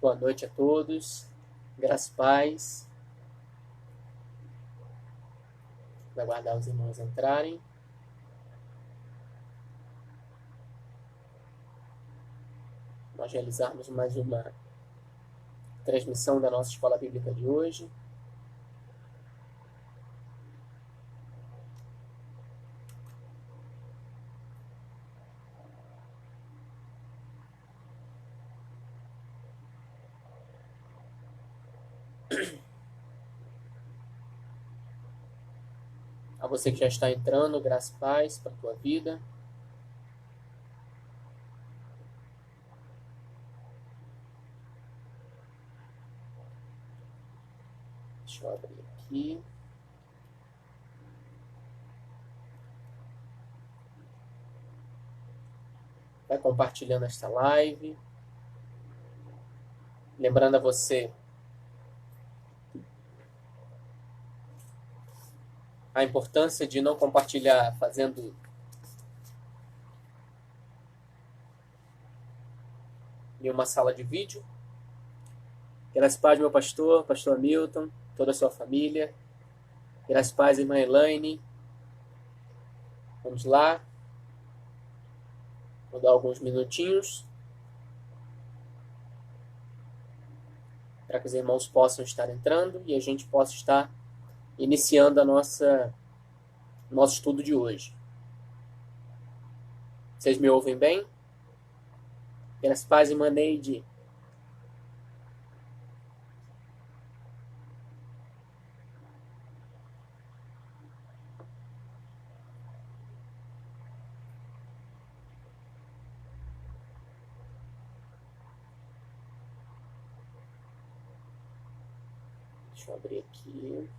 Boa noite a todos. Graças e paz. Vou aguardar os irmãos entrarem. Nós realizarmos mais uma transmissão da nossa escola bíblica de hoje. A você que já está entrando, graça e paz para a tua vida. Deixa eu abrir aqui. Vai compartilhando esta live. Lembrando a você a importância de não compartilhar fazendo em uma sala de vídeo. Graças e paz, meu pastor Hamilton, toda a sua família. Graças e paz, irmã Elaine. Vamos lá. Vou dar alguns minutinhos para que os irmãos possam estar entrando e a gente possa estar iniciando a nosso estudo de hoje. Vocês me ouvem bem? Graças e paz, irmã Neide. Deixa eu abrir aqui.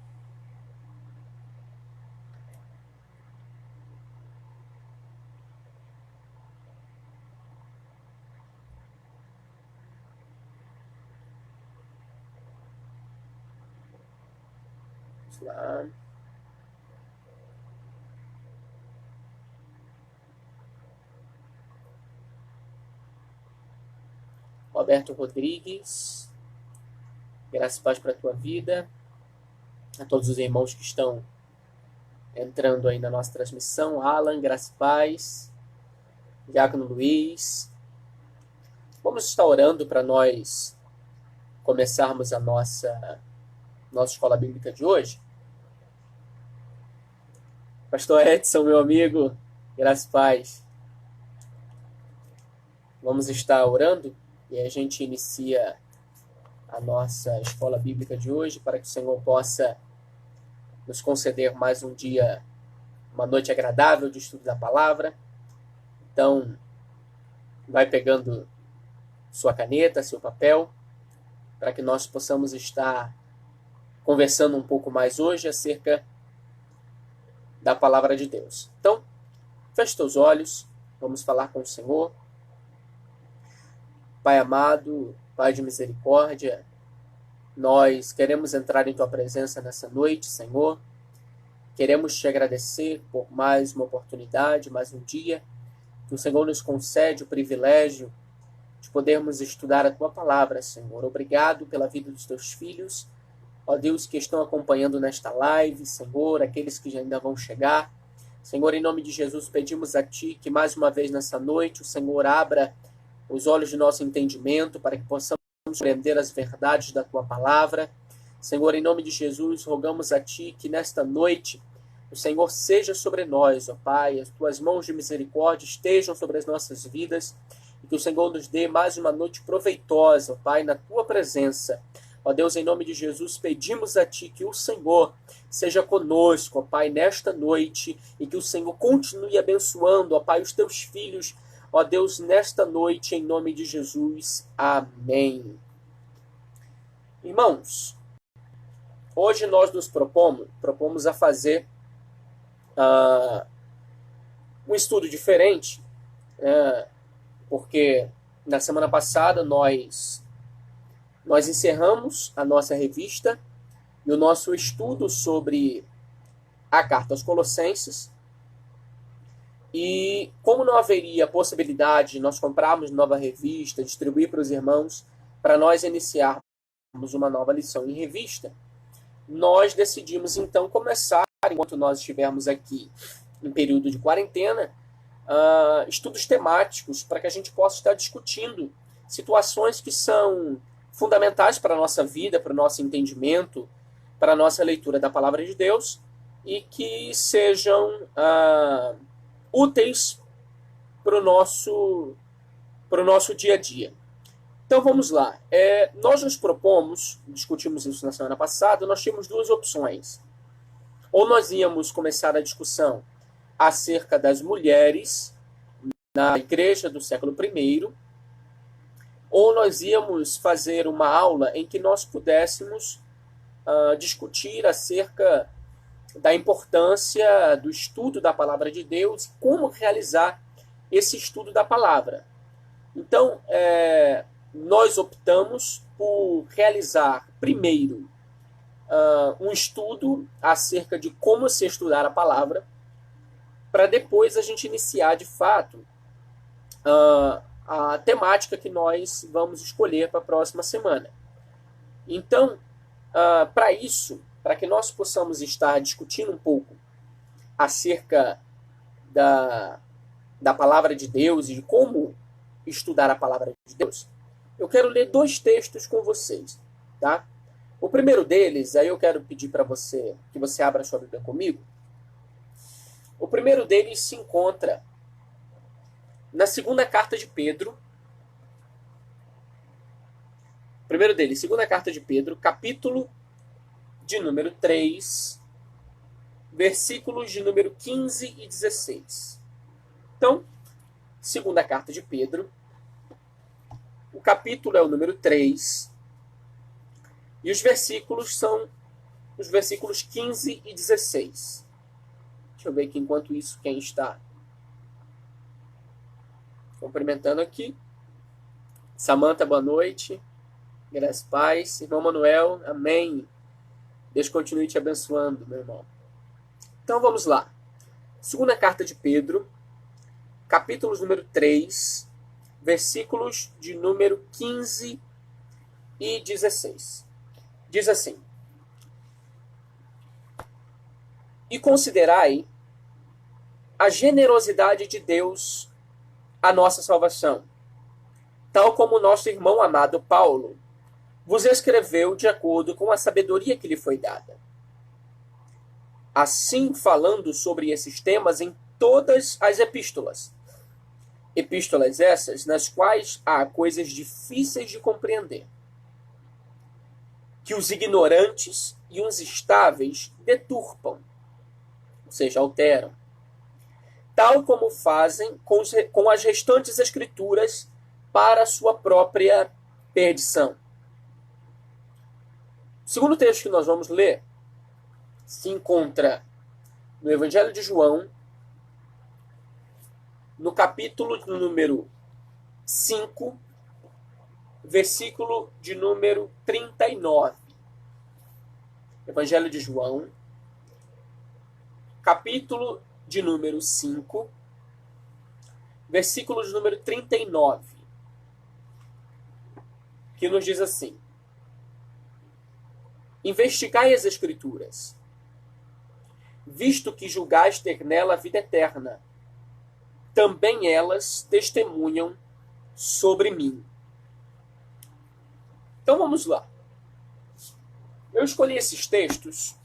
Vamos lá. Roberto Rodrigues. Graças e paz para a tua vida. A todos os irmãos que estão entrando aí na nossa transmissão. Alan, graças e paz. Diácono Luiz. Vamos estar orando para nós começarmos a nossa escola bíblica de hoje. Pastor Edson, meu amigo, graças e paz. Vamos estar orando e a gente inicia a nossa escola bíblica de hoje para que o Senhor possa nos conceder mais um dia, uma noite agradável de estudo da palavra. Então, vai pegando sua caneta, seu papel, para que nós possamos estar conversando um pouco mais hoje acerca da palavra de Deus. Então, feche teus olhos, vamos falar com o Senhor. Pai amado, Pai de misericórdia, nós queremos entrar em Tua presença nessa noite, Senhor. Queremos Te agradecer por mais uma oportunidade, mais um dia, que o Senhor nos concede o privilégio de podermos estudar a Tua palavra, Senhor. Obrigado pela vida dos Teus filhos, ó Deus, que estão acompanhando nesta live, Senhor, aqueles que ainda vão chegar. Senhor, em nome de Jesus, pedimos a Ti que mais uma vez nessa noite o Senhor abra os olhos de nosso entendimento para que possamos compreender as verdades da Tua palavra. Senhor, em nome de Jesus, rogamos a Ti que nesta noite o Senhor seja sobre nós, ó Pai, as Tuas mãos de misericórdia estejam sobre as nossas vidas e que o Senhor nos dê mais uma noite proveitosa, ó Pai, na Tua presença. Ó Deus, em nome de Jesus, pedimos a Ti que o Senhor seja conosco, ó Pai, nesta noite e que o Senhor continue abençoando, ó Pai, os Teus filhos, ó Deus, nesta noite, em nome de Jesus. Amém. Irmãos, hoje nós nos propomos a fazer um estudo diferente, porque na semana passada nós encerramos a nossa revista e o nosso estudo sobre a carta aos Colossenses. E como não haveria possibilidade de nós comprarmos nova revista, distribuir para os irmãos, para nós iniciarmos uma nova lição em revista, nós decidimos então começar, enquanto nós estivermos aqui em período de quarentena, estudos temáticos para que a gente possa estar discutindo situações que são fundamentais para a nossa vida, para o nosso entendimento, para a nossa leitura da palavra de Deus e que sejam úteis para o nosso dia a dia. Então vamos lá. Nós nos propomos, discutimos isso na semana passada, nós tínhamos duas opções. Ou nós íamos começar a discussão acerca das mulheres na igreja do século I, ou nós íamos fazer uma aula em que nós pudéssemos discutir acerca da importância do estudo da palavra de Deus, como realizar esse estudo da palavra. Então, nós optamos por realizar primeiro um estudo acerca de como se estudar a palavra, para depois a gente iniciar de fato a temática que nós vamos escolher para a próxima semana. Então, para isso, para que nós possamos estar discutindo um pouco acerca da palavra de Deus e de como estudar a palavra de Deus, eu quero ler dois textos com vocês, tá? O primeiro deles, aí eu quero pedir para você que você abra a sua Bíblia comigo. O primeiro deles se encontra na segunda carta de Pedro. O primeiro deles, segunda carta de Pedro, capítulo de número 3, versículos de número 15 e 16. Então, segunda carta de Pedro, o capítulo é o número 3, e os versículos são os versículos 15 e 16. Deixa eu ver aqui, enquanto isso, quem está cumprimentando aqui. Samanta, boa noite. Graças a paz. Irmão Manuel, amém. Deus continue te abençoando, meu irmão. Então, vamos lá. Segunda carta de Pedro, capítulo número 3, versículos de número 15 e 16. Diz assim: E considerai a generosidade de Deus a nossa salvação, tal como nosso irmão amado Paulo vos escreveu de acordo com a sabedoria que lhe foi dada. Assim, falando sobre esses temas em todas as epístolas. Epístolas essas nas quais há coisas difíceis de compreender, que os ignorantes e os instáveis deturpam, ou seja, alteram, tal como fazem com as restantes escrituras para a sua própria perdição. O segundo texto que nós vamos ler se encontra no Evangelho de João, no capítulo número 5, versículo de número 39. Evangelho de João, capítulo de número 5, versículo de número 39, que nos diz assim: Investigai as Escrituras, visto que julgais ter nela a vida eterna, também elas testemunham sobre mim. Então vamos lá. Eu escolhi esses textos,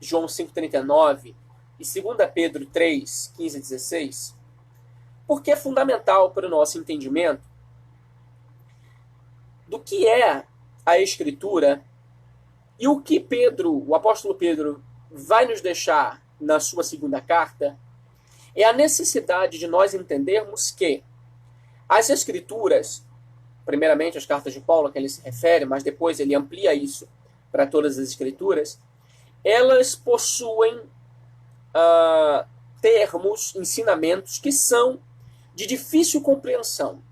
João 5,39 e 2 Pedro 3, 15 e 16, porque é fundamental para o nosso entendimento do que é a Escritura e o que o apóstolo Pedro, vai nos deixar na sua segunda carta, é a necessidade de nós entendermos que as Escrituras, primeiramente as cartas de Paulo a que ele se refere, mas depois ele amplia isso para todas as Escrituras, elas possuem termos, ensinamentos que são de difícil compreensão,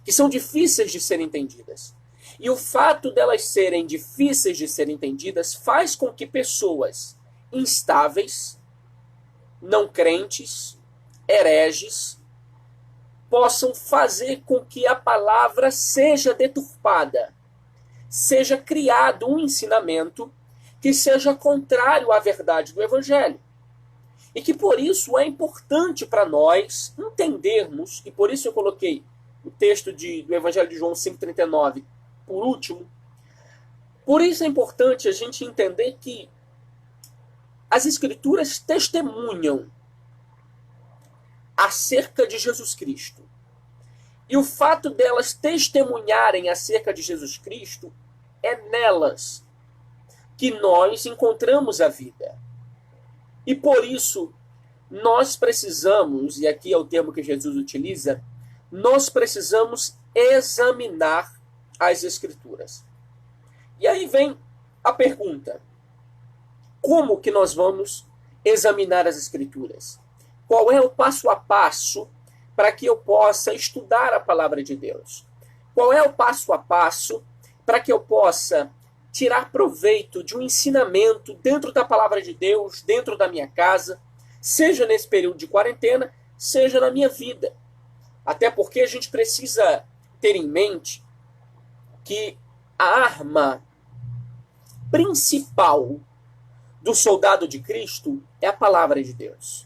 que são difíceis de serem entendidas. E o fato delas serem difíceis de serem entendidas faz com que pessoas instáveis, não crentes, hereges, possam fazer com que a palavra seja deturpada, seja criado um ensinamento que seja contrário à verdade do Evangelho. E que por isso é importante para nós entendermos, e por isso eu coloquei o texto do Evangelho de João 5,39 por último, por isso é importante a gente entender que as Escrituras testemunham acerca de Jesus Cristo. E o fato delas testemunharem acerca de Jesus Cristo é nelas que nós encontramos a vida. E por isso nós precisamos, e aqui é o termo que Jesus utiliza, nós precisamos examinar as Escrituras. E aí vem a pergunta: como que nós vamos examinar as Escrituras? Qual é o passo a passo para que eu possa estudar a palavra de Deus? Qual é o passo a passo para que eu possa tirar proveito de um ensinamento dentro da palavra de Deus, dentro da minha casa, seja nesse período de quarentena, seja na minha vida? Até porque a gente precisa ter em mente que a arma principal do soldado de Cristo é a palavra de Deus.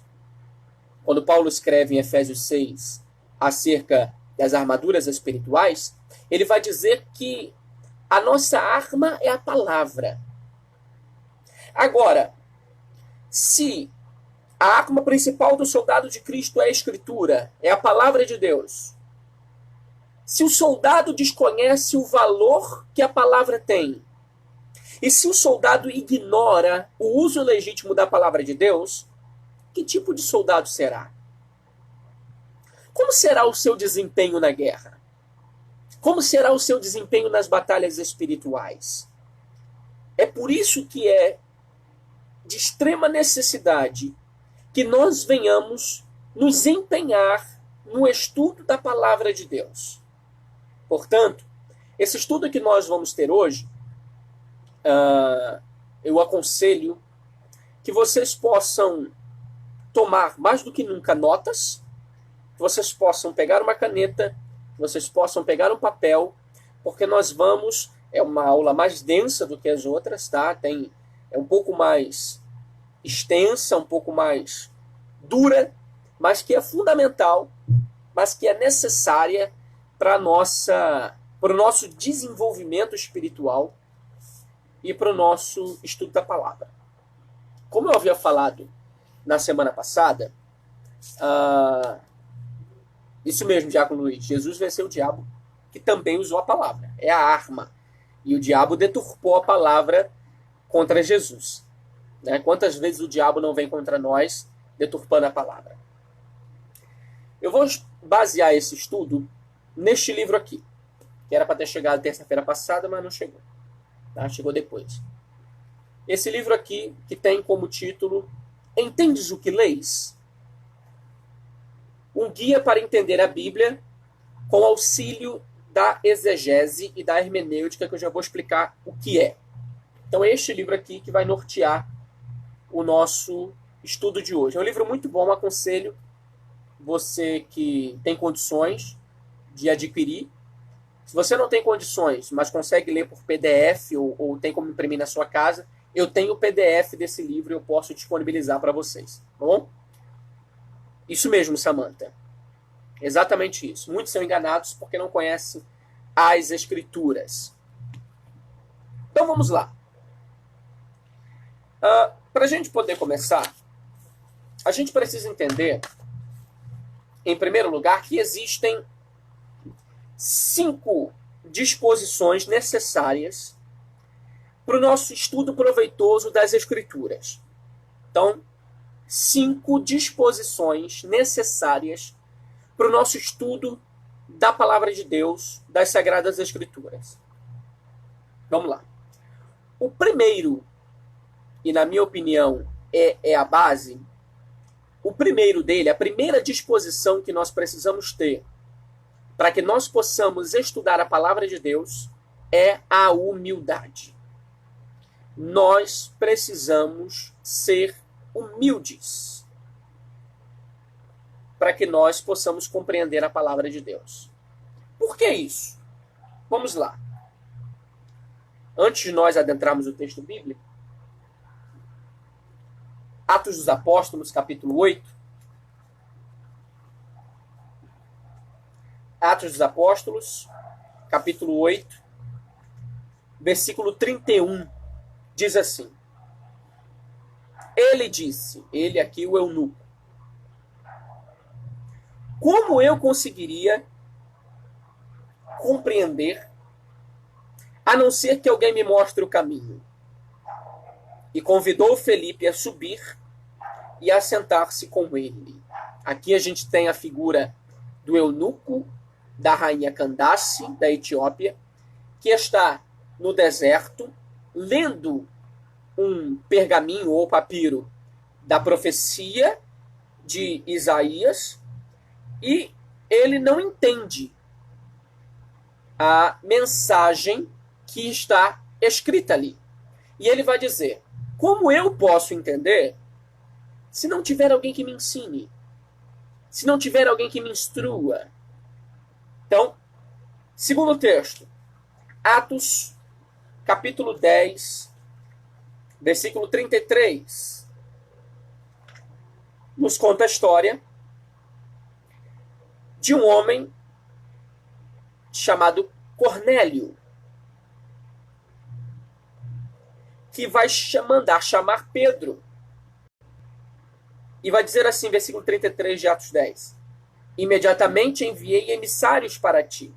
Quando Paulo escreve em Efésios 6 acerca das armaduras espirituais, ele vai dizer que a nossa arma é a palavra. Agora, se a arma principal do soldado de Cristo é a Escritura, é a palavra de Deus, se o soldado desconhece o valor que a palavra tem, e se o soldado ignora o uso legítimo da palavra de Deus, que tipo de soldado será? Como será o seu desempenho na guerra? Como será o seu desempenho nas batalhas espirituais? É por isso que é de extrema necessidade que nós venhamos nos empenhar no estudo da palavra de Deus. Portanto, esse estudo que nós vamos ter hoje, eu aconselho que vocês possam tomar mais do que nunca notas, que vocês possam pegar uma caneta, que vocês possam pegar um papel, porque nós vamos, é uma aula mais densa do que as outras, tá? É um pouco mais extensa, um pouco mais dura, mas que é fundamental, mas que é necessária para o nosso desenvolvimento espiritual e para o nosso estudo da palavra. Como eu havia falado na semana passada, isso mesmo, Diácono Luiz, Jesus venceu o diabo, que também usou a palavra, é a arma. E o diabo deturpou a palavra contra Jesus. Né? Quantas vezes o diabo não vem contra nós deturpando a palavra? Eu vou basear esse estudo neste livro aqui, que era para ter chegado terça-feira passada, mas não chegou. Tá? Chegou depois. Esse livro aqui, que tem como título Entendes o que leis? Um guia para entender a Bíblia com auxílio da exegese e da hermenêutica, que eu já vou explicar o que é. Então é este livro aqui que vai nortear o nosso estudo de hoje. É um livro muito bom, aconselho você que tem condições de adquirir. Se você não tem condições, mas consegue ler por PDF ou tem como imprimir na sua casa, eu tenho o PDF desse livro e eu posso disponibilizar para vocês. Tá bom? Isso mesmo, Samantha. Exatamente isso. Muitos são enganados porque não conhecem as Escrituras. Então vamos lá. Para a gente poder começar, a gente precisa entender, em primeiro lugar, que existem 5 disposições necessárias para o nosso estudo proveitoso das Escrituras. Então, 5 disposições necessárias para o nosso estudo da Palavra de Deus, das Sagradas Escrituras. Vamos lá. O primeiro, e na minha opinião é a base, o primeiro dele, a primeira disposição que nós precisamos ter para que nós possamos estudar a Palavra de Deus é a humildade. Nós precisamos ser humildes. para que nós possamos compreender a palavra de Deus. Por que isso? Vamos lá. Antes de nós adentrarmos o texto bíblico, Atos dos Apóstolos, capítulo 8. Atos dos Apóstolos, capítulo 8, versículo 31, diz assim: Ele disse, ele aqui o eunuco, como eu conseguiria compreender, a não ser que alguém me mostre o caminho? E convidou Felipe a subir e a sentar-se com ele. Aqui a gente tem a figura do eunuco, da rainha Candace, da Etiópia, que está no deserto, lendo um pergaminho ou papiro da profecia de Isaías, e ele não entende a mensagem que está escrita ali. E ele vai dizer: como eu posso entender se não tiver alguém que me ensine? Se não tiver alguém que me instrua? Então, segundo texto, Atos, capítulo 10, versículo 33, nos conta a história de um homem chamado Cornélio, que vai mandar chamar Pedro. E vai dizer assim, versículo 33 de Atos 10. Imediatamente enviei emissários para ti,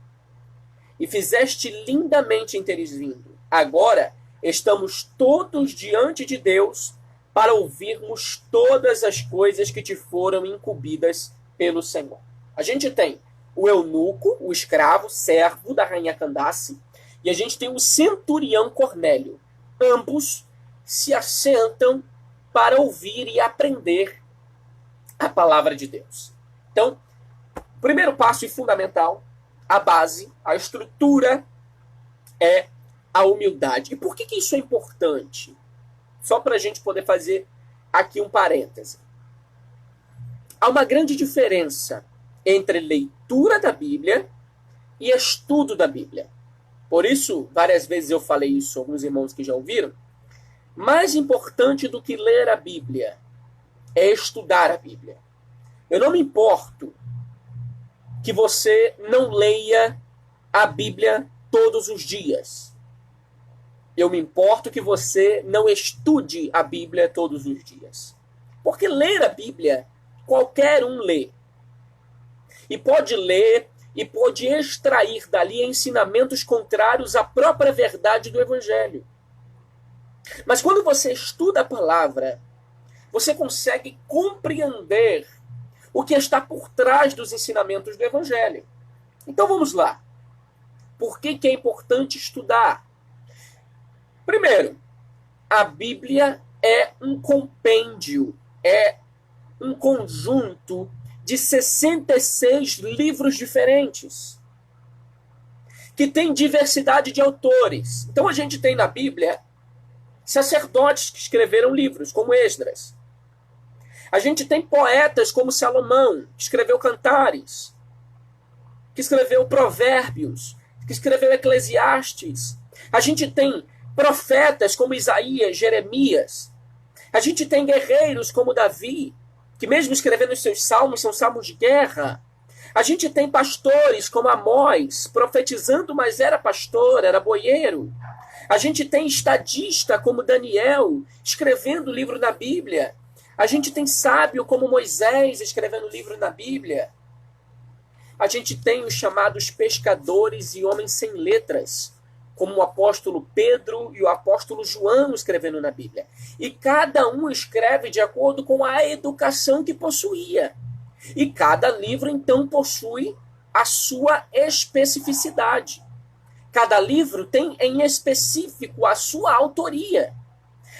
e fizeste lindamente em teres vindo. Agora estamos todos diante de Deus para ouvirmos todas as coisas que te foram incumbidas pelo Senhor. A gente tem o eunuco, o escravo, servo da rainha Candace, e a gente tem o centurião Cornélio. Ambos se assentam para ouvir e aprender a palavra de Deus. Então, o primeiro passo e fundamental, a base, a estrutura, é a humildade. E por que isso é importante? Só para a gente poder fazer aqui um parêntese. Há uma grande diferença entre leitura da Bíblia e estudo da Bíblia. Por isso, várias vezes eu falei isso, alguns irmãos que já ouviram. Mais importante do que ler a Bíblia é estudar a Bíblia. Eu não me importo que você não leia a Bíblia todos os dias. Eu me importo que você não estude a Bíblia todos os dias. Porque ler a Bíblia, qualquer um lê. E pode ler e pode extrair dali ensinamentos contrários à própria verdade do Evangelho. Mas quando você estuda a palavra, você consegue compreender o que está por trás dos ensinamentos do Evangelho. Então vamos lá. Por que é importante estudar? Primeiro, a Bíblia é um compêndio, é um conjunto de 66 livros diferentes, que tem diversidade de autores. Então a gente tem na Bíblia sacerdotes que escreveram livros, como Esdras. A gente tem poetas como Salomão, que escreveu Cantares, que escreveu Provérbios, que escreveu Eclesiastes. A gente tem profetas como Isaías, Jeremias. A gente tem guerreiros como Davi, que mesmo escrevendo os seus salmos, são salmos de guerra. A gente tem pastores como Amós, profetizando, mas era pastor, era boieiro. A gente tem estadista como Daniel, escrevendo livro na Bíblia. A gente tem sábio como Moisés, escrevendo livro na Bíblia. A gente tem os chamados pescadores e homens sem letras, como o apóstolo Pedro e o apóstolo João escrevendo na Bíblia. E cada um escreve de acordo com a educação que possuía. E cada livro, então, possui a sua especificidade. Cada livro tem, em específico, a sua autoria.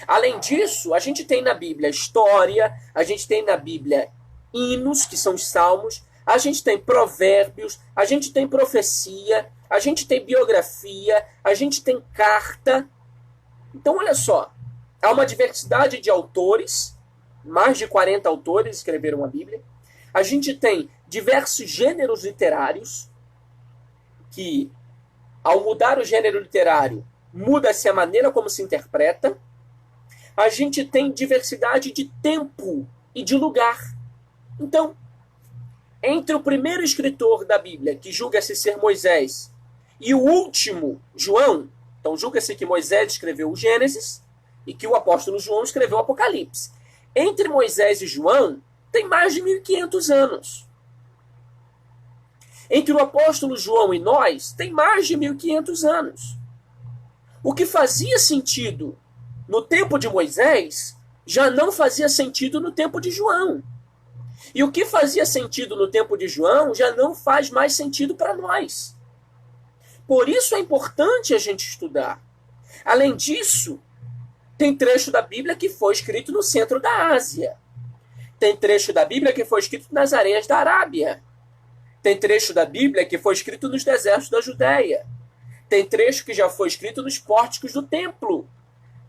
Além disso, a gente tem na Bíblia história, a gente tem na Bíblia hinos, que são os salmos, a gente tem provérbios, a gente tem profecia, a gente tem biografia, a gente tem carta. Então, olha só, há uma diversidade de autores, mais de 40 autores escreveram a Bíblia. A gente tem diversos gêneros literários que, ao mudar o gênero literário, muda-se a maneira como se interpreta. A gente tem diversidade de tempo e de lugar. Então, entre o primeiro escritor da Bíblia, que julga-se ser Moisés, e o último, João, então julga-se que Moisés escreveu o Gênesis e que o apóstolo João escreveu o Apocalipse. Entre Moisés e João, tem mais de 1500 anos. Entre o apóstolo João e nós, tem mais de 1500 anos. O que fazia sentido no tempo de Moisés, já não fazia sentido no tempo de João. E o que fazia sentido no tempo de João, já não faz mais sentido para nós. Por isso é importante a gente estudar. Além disso, tem trecho da Bíblia que foi escrito no centro da Ásia. Tem trecho da Bíblia que foi escrito nas areias da Arábia. Tem trecho da Bíblia que foi escrito nos desertos da Judéia. Tem trecho que já foi escrito nos pórticos do templo,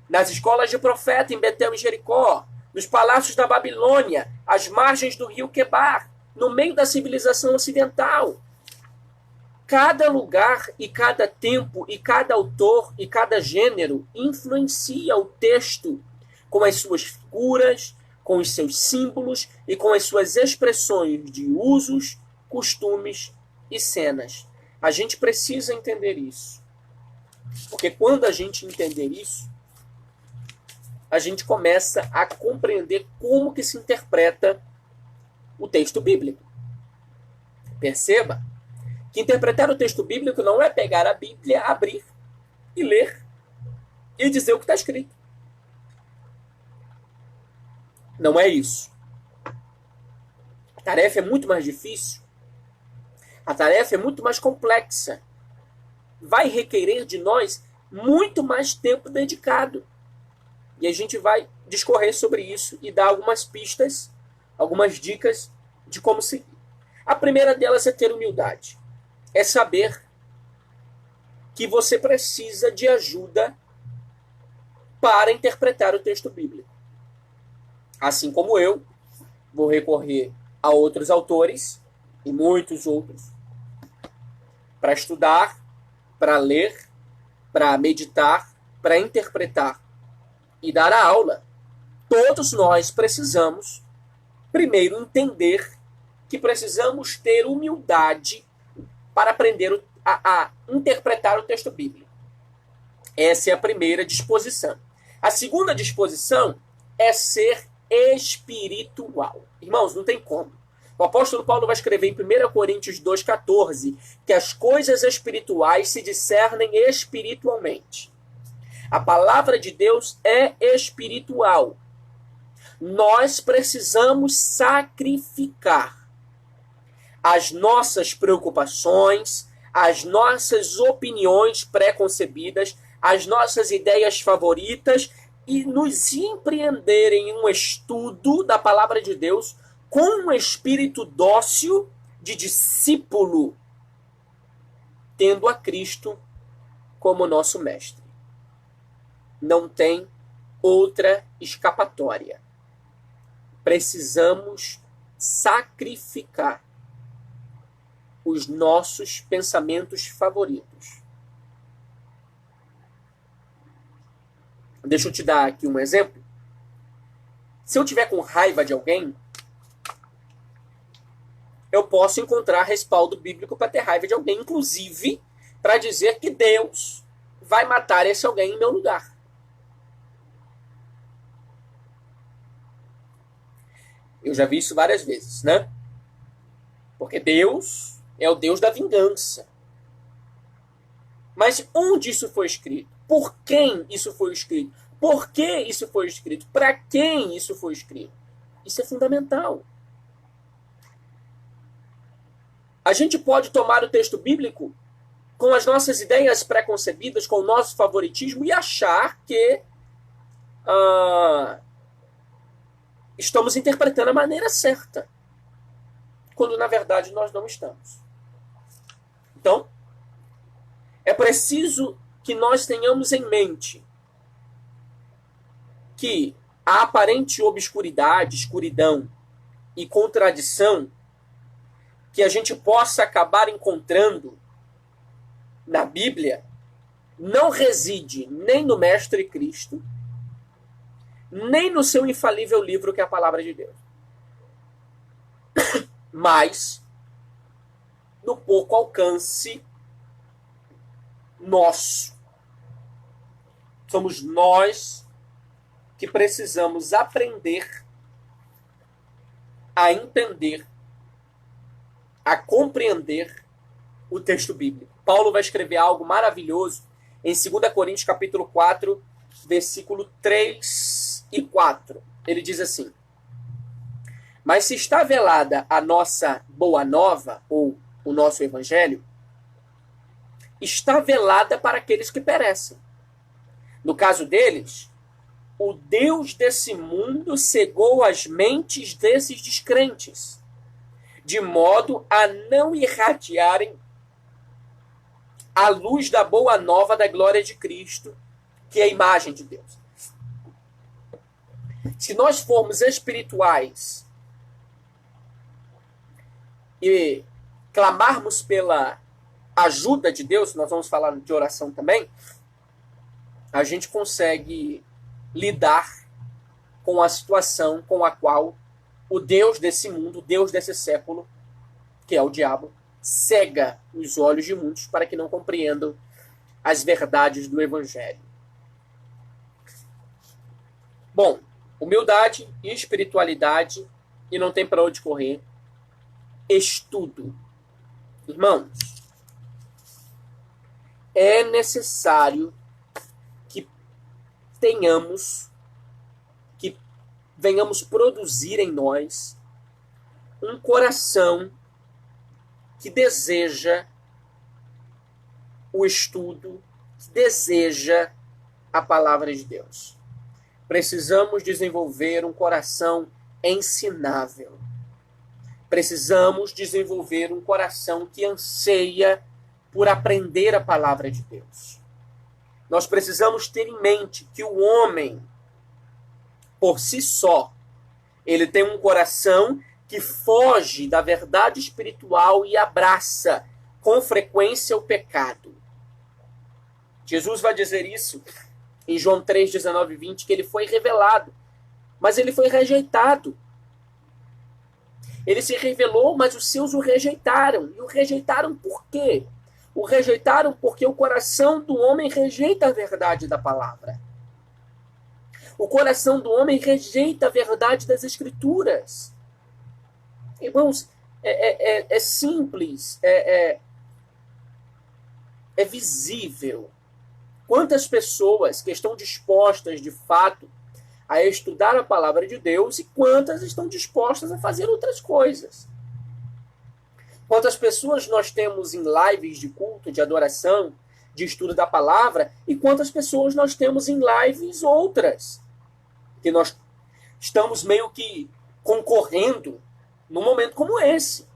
nas escolas de profeta em Betel e Jericó, nos palácios da Babilônia, às margens do rio Quebar, no meio da civilização ocidental. Cada lugar e cada tempo e cada autor e cada gênero influencia o texto com as suas figuras, com os seus símbolos e com as suas expressões de usos, costumes e cenas. A gente precisa entender isso. Porque quando a gente entender isso, a gente começa a compreender como que se interpreta o texto bíblico. Perceba que interpretar o texto bíblico não é pegar a Bíblia, abrir e ler e dizer o que está escrito. Não é isso. A tarefa é muito mais difícil. A tarefa é muito mais complexa. Vai requerer de nós muito mais tempo dedicado. E a gente vai discorrer sobre isso e dar algumas pistas, algumas dicas de como seguir. A primeira delas é ter humildade. É saber que você precisa de ajuda para interpretar o texto bíblico. Assim como eu, vou recorrer a outros autores e muitos outros para estudar, para ler, para meditar, para interpretar e dar a aula. Todos nós precisamos, primeiro, entender que precisamos ter humildade para aprender a interpretar o texto bíblico. Essa é a primeira disposição. A segunda disposição é ser espiritual. Irmãos, não tem como. O apóstolo Paulo vai escrever em 1 Coríntios 2,14 que as coisas espirituais se discernem espiritualmente. A palavra de Deus é espiritual. Nós precisamos sacrificar as nossas preocupações, as nossas opiniões pré-concebidas, as nossas ideias favoritas e nos empreender em um estudo da palavra de Deus com um espírito dócil de discípulo, tendo a Cristo como nosso mestre. Não tem outra escapatória. Precisamos sacrificar os nossos pensamentos favoritos. Deixa eu te dar aqui um exemplo. Se eu tiver com raiva de alguém, eu posso encontrar respaldo bíblico para ter raiva de alguém, inclusive para dizer que Deus vai matar esse alguém em meu lugar. Eu já vi isso várias vezes, né? Porque Deus é o Deus da vingança. Mas onde isso foi escrito? Por quem isso foi escrito? Por que isso foi escrito? Para quem isso foi escrito? Isso é fundamental. A gente pode tomar o texto bíblico com as nossas ideias pré-concebidas, com o nosso favoritismo e achar que estamos interpretando a maneira certa, quando na verdade nós não estamos. Então, é preciso que nós tenhamos em mente que a aparente obscuridade, escuridão e contradição que a gente possa acabar encontrando na Bíblia não reside nem no Mestre Cristo, nem no seu infalível livro que é a Palavra de Deus, mas no pouco alcance nosso. Somos nós que precisamos aprender a entender, a compreender o texto bíblico. Paulo vai escrever algo maravilhoso em 2 Coríntios capítulo 4, versículo 3 e 4. Ele diz assim: mas se está velada a nossa boa nova, ou o nosso evangelho, está velada para aqueles que perecem. No caso deles, o Deus desse mundo cegou as mentes desses descrentes, de modo a não irradiarem a luz da boa nova da glória de Cristo, que é a imagem de Deus. Se nós formos espirituais e clamarmos pela ajuda de Deus, nós vamos falar de oração também, a gente consegue lidar com a situação com a qual o Deus desse mundo, o Deus desse século, que é o diabo, cega os olhos de muitos para que não compreendam as verdades do Evangelho. Bom, humildade e espiritualidade, e não tem para onde correr, estudo. Irmãos, é necessário que venhamos produzir em nós um coração que deseja o estudo, que deseja a palavra de Deus. Precisamos desenvolver um coração ensinável. Precisamos desenvolver um coração que anseia por aprender a palavra de Deus. Nós precisamos ter em mente que o homem, por si só, ele tem um coração que foge da verdade espiritual e abraça com frequência o pecado. Jesus vai dizer isso em João 3, 19 e 20, que ele foi revelado, mas ele foi rejeitado. Ele se revelou, mas os seus o rejeitaram. E o rejeitaram por quê? O rejeitaram porque o coração do homem rejeita a verdade da palavra. O coração do homem rejeita a verdade das Escrituras. Irmãos, é simples, é visível. Quantas pessoas que estão dispostas, de fato, a estudar a palavra de Deus e quantas estão dispostas a fazer outras coisas. Quantas pessoas nós temos em lives de culto, de adoração, de estudo da palavra, e quantas pessoas nós temos em lives outras, que nós estamos meio que concorrendo num momento como esse.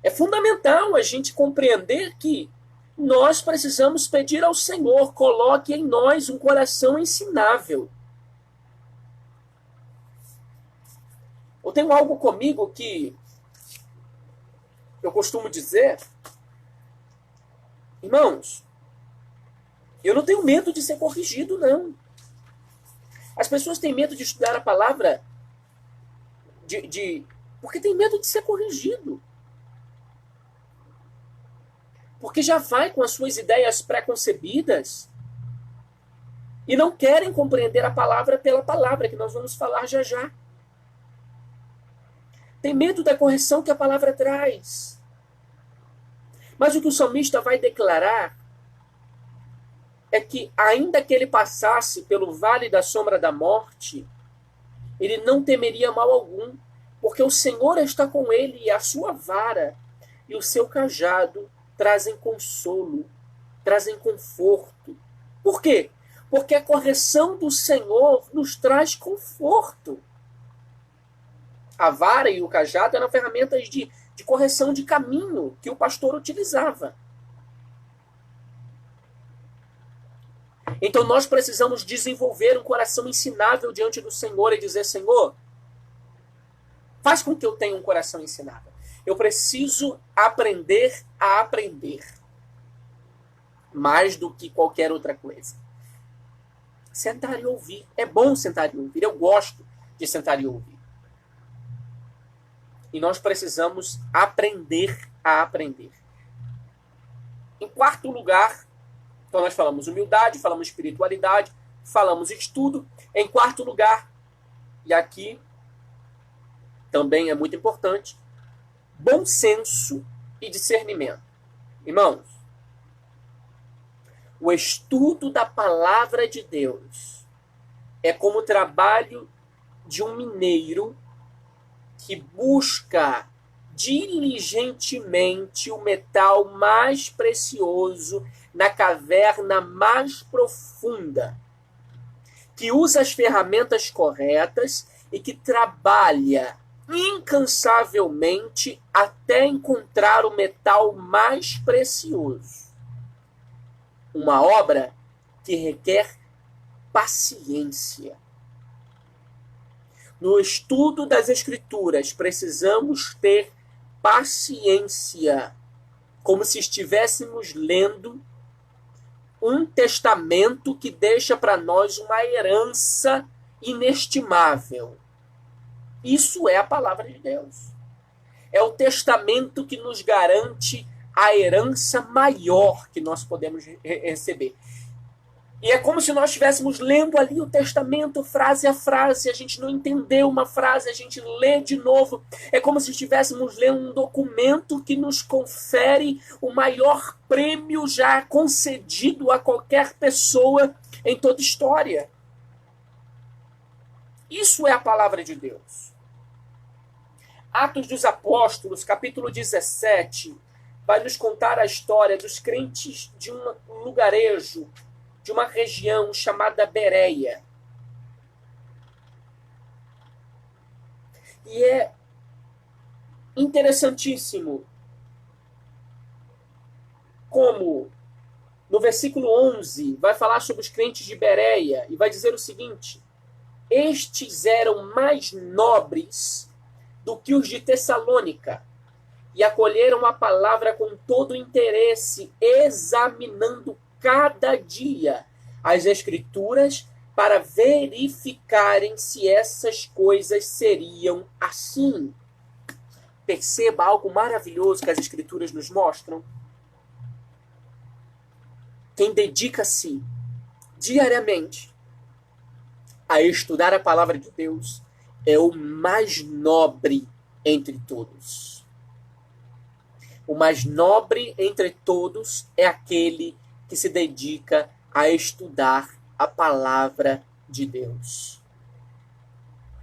É fundamental a gente compreender que nós precisamos pedir ao Senhor, coloque em nós um coração ensinável. Eu tenho algo comigo que eu costumo dizer, irmãos, eu não tenho medo de ser corrigido, não. As pessoas têm medo de estudar a palavra porque tem medo de ser corrigido. Porque já vai com as suas ideias pré-concebidas e não querem compreender a palavra pela palavra, que nós vamos falar já já. Tem medo da correção que a palavra traz. Mas o que o salmista vai declarar é que, ainda que ele passasse pelo vale da sombra da morte, ele não temeria mal algum, porque o Senhor está com ele e a sua vara e o seu cajado trazem consolo, trazem conforto. Por quê? Porque a correção do Senhor nos traz conforto. A vara e o cajado eram ferramentas de correção de caminho que o pastor utilizava. Então nós precisamos desenvolver um coração ensinável diante do Senhor e dizer, Senhor, faz com que eu tenha um coração ensinável. Eu preciso aprender a aprender. Mais do que qualquer outra coisa. Sentar e ouvir. É bom sentar e ouvir. Eu gosto de sentar e ouvir. E nós precisamos aprender a aprender. Em quarto lugar, então nós falamos humildade, falamos espiritualidade, falamos estudo. Em quarto lugar, e aqui também é muito importante, bom senso e discernimento. Irmãos, o estudo da palavra de Deus é como o trabalho de um mineiro que busca diligentemente o metal mais precioso na caverna mais profunda, que usa as ferramentas corretas e que trabalha incansavelmente até encontrar o metal mais precioso. Uma obra que requer paciência. No estudo das Escrituras, precisamos ter paciência, como se estivéssemos lendo um testamento que deixa para nós uma herança inestimável. Isso é a palavra de Deus. É o testamento que nos garante a herança maior que nós podemos receber. E é como se nós estivéssemos lendo ali o testamento, frase a frase, a gente não entendeu uma frase, a gente lê de novo. É como se estivéssemos lendo um documento que nos confere o maior prêmio já concedido a qualquer pessoa em toda a história. Isso é a palavra de Deus. Atos dos Apóstolos, capítulo 17, vai nos contar a história dos crentes de um lugarejo, de uma região chamada Bereia. E é interessantíssimo como no versículo 11 vai falar sobre os crentes de Bereia e vai dizer o seguinte: estes eram mais nobres do que os de Tessalônica e acolheram a palavra com todo o interesse, examinando cada dia as Escrituras para verificarem se essas coisas seriam assim. Perceba algo maravilhoso que as Escrituras nos mostram. Quem dedica-se diariamente a estudar a palavra de Deus é o mais nobre entre todos. O mais nobre entre todos é aquele que se dedica a estudar a palavra de Deus.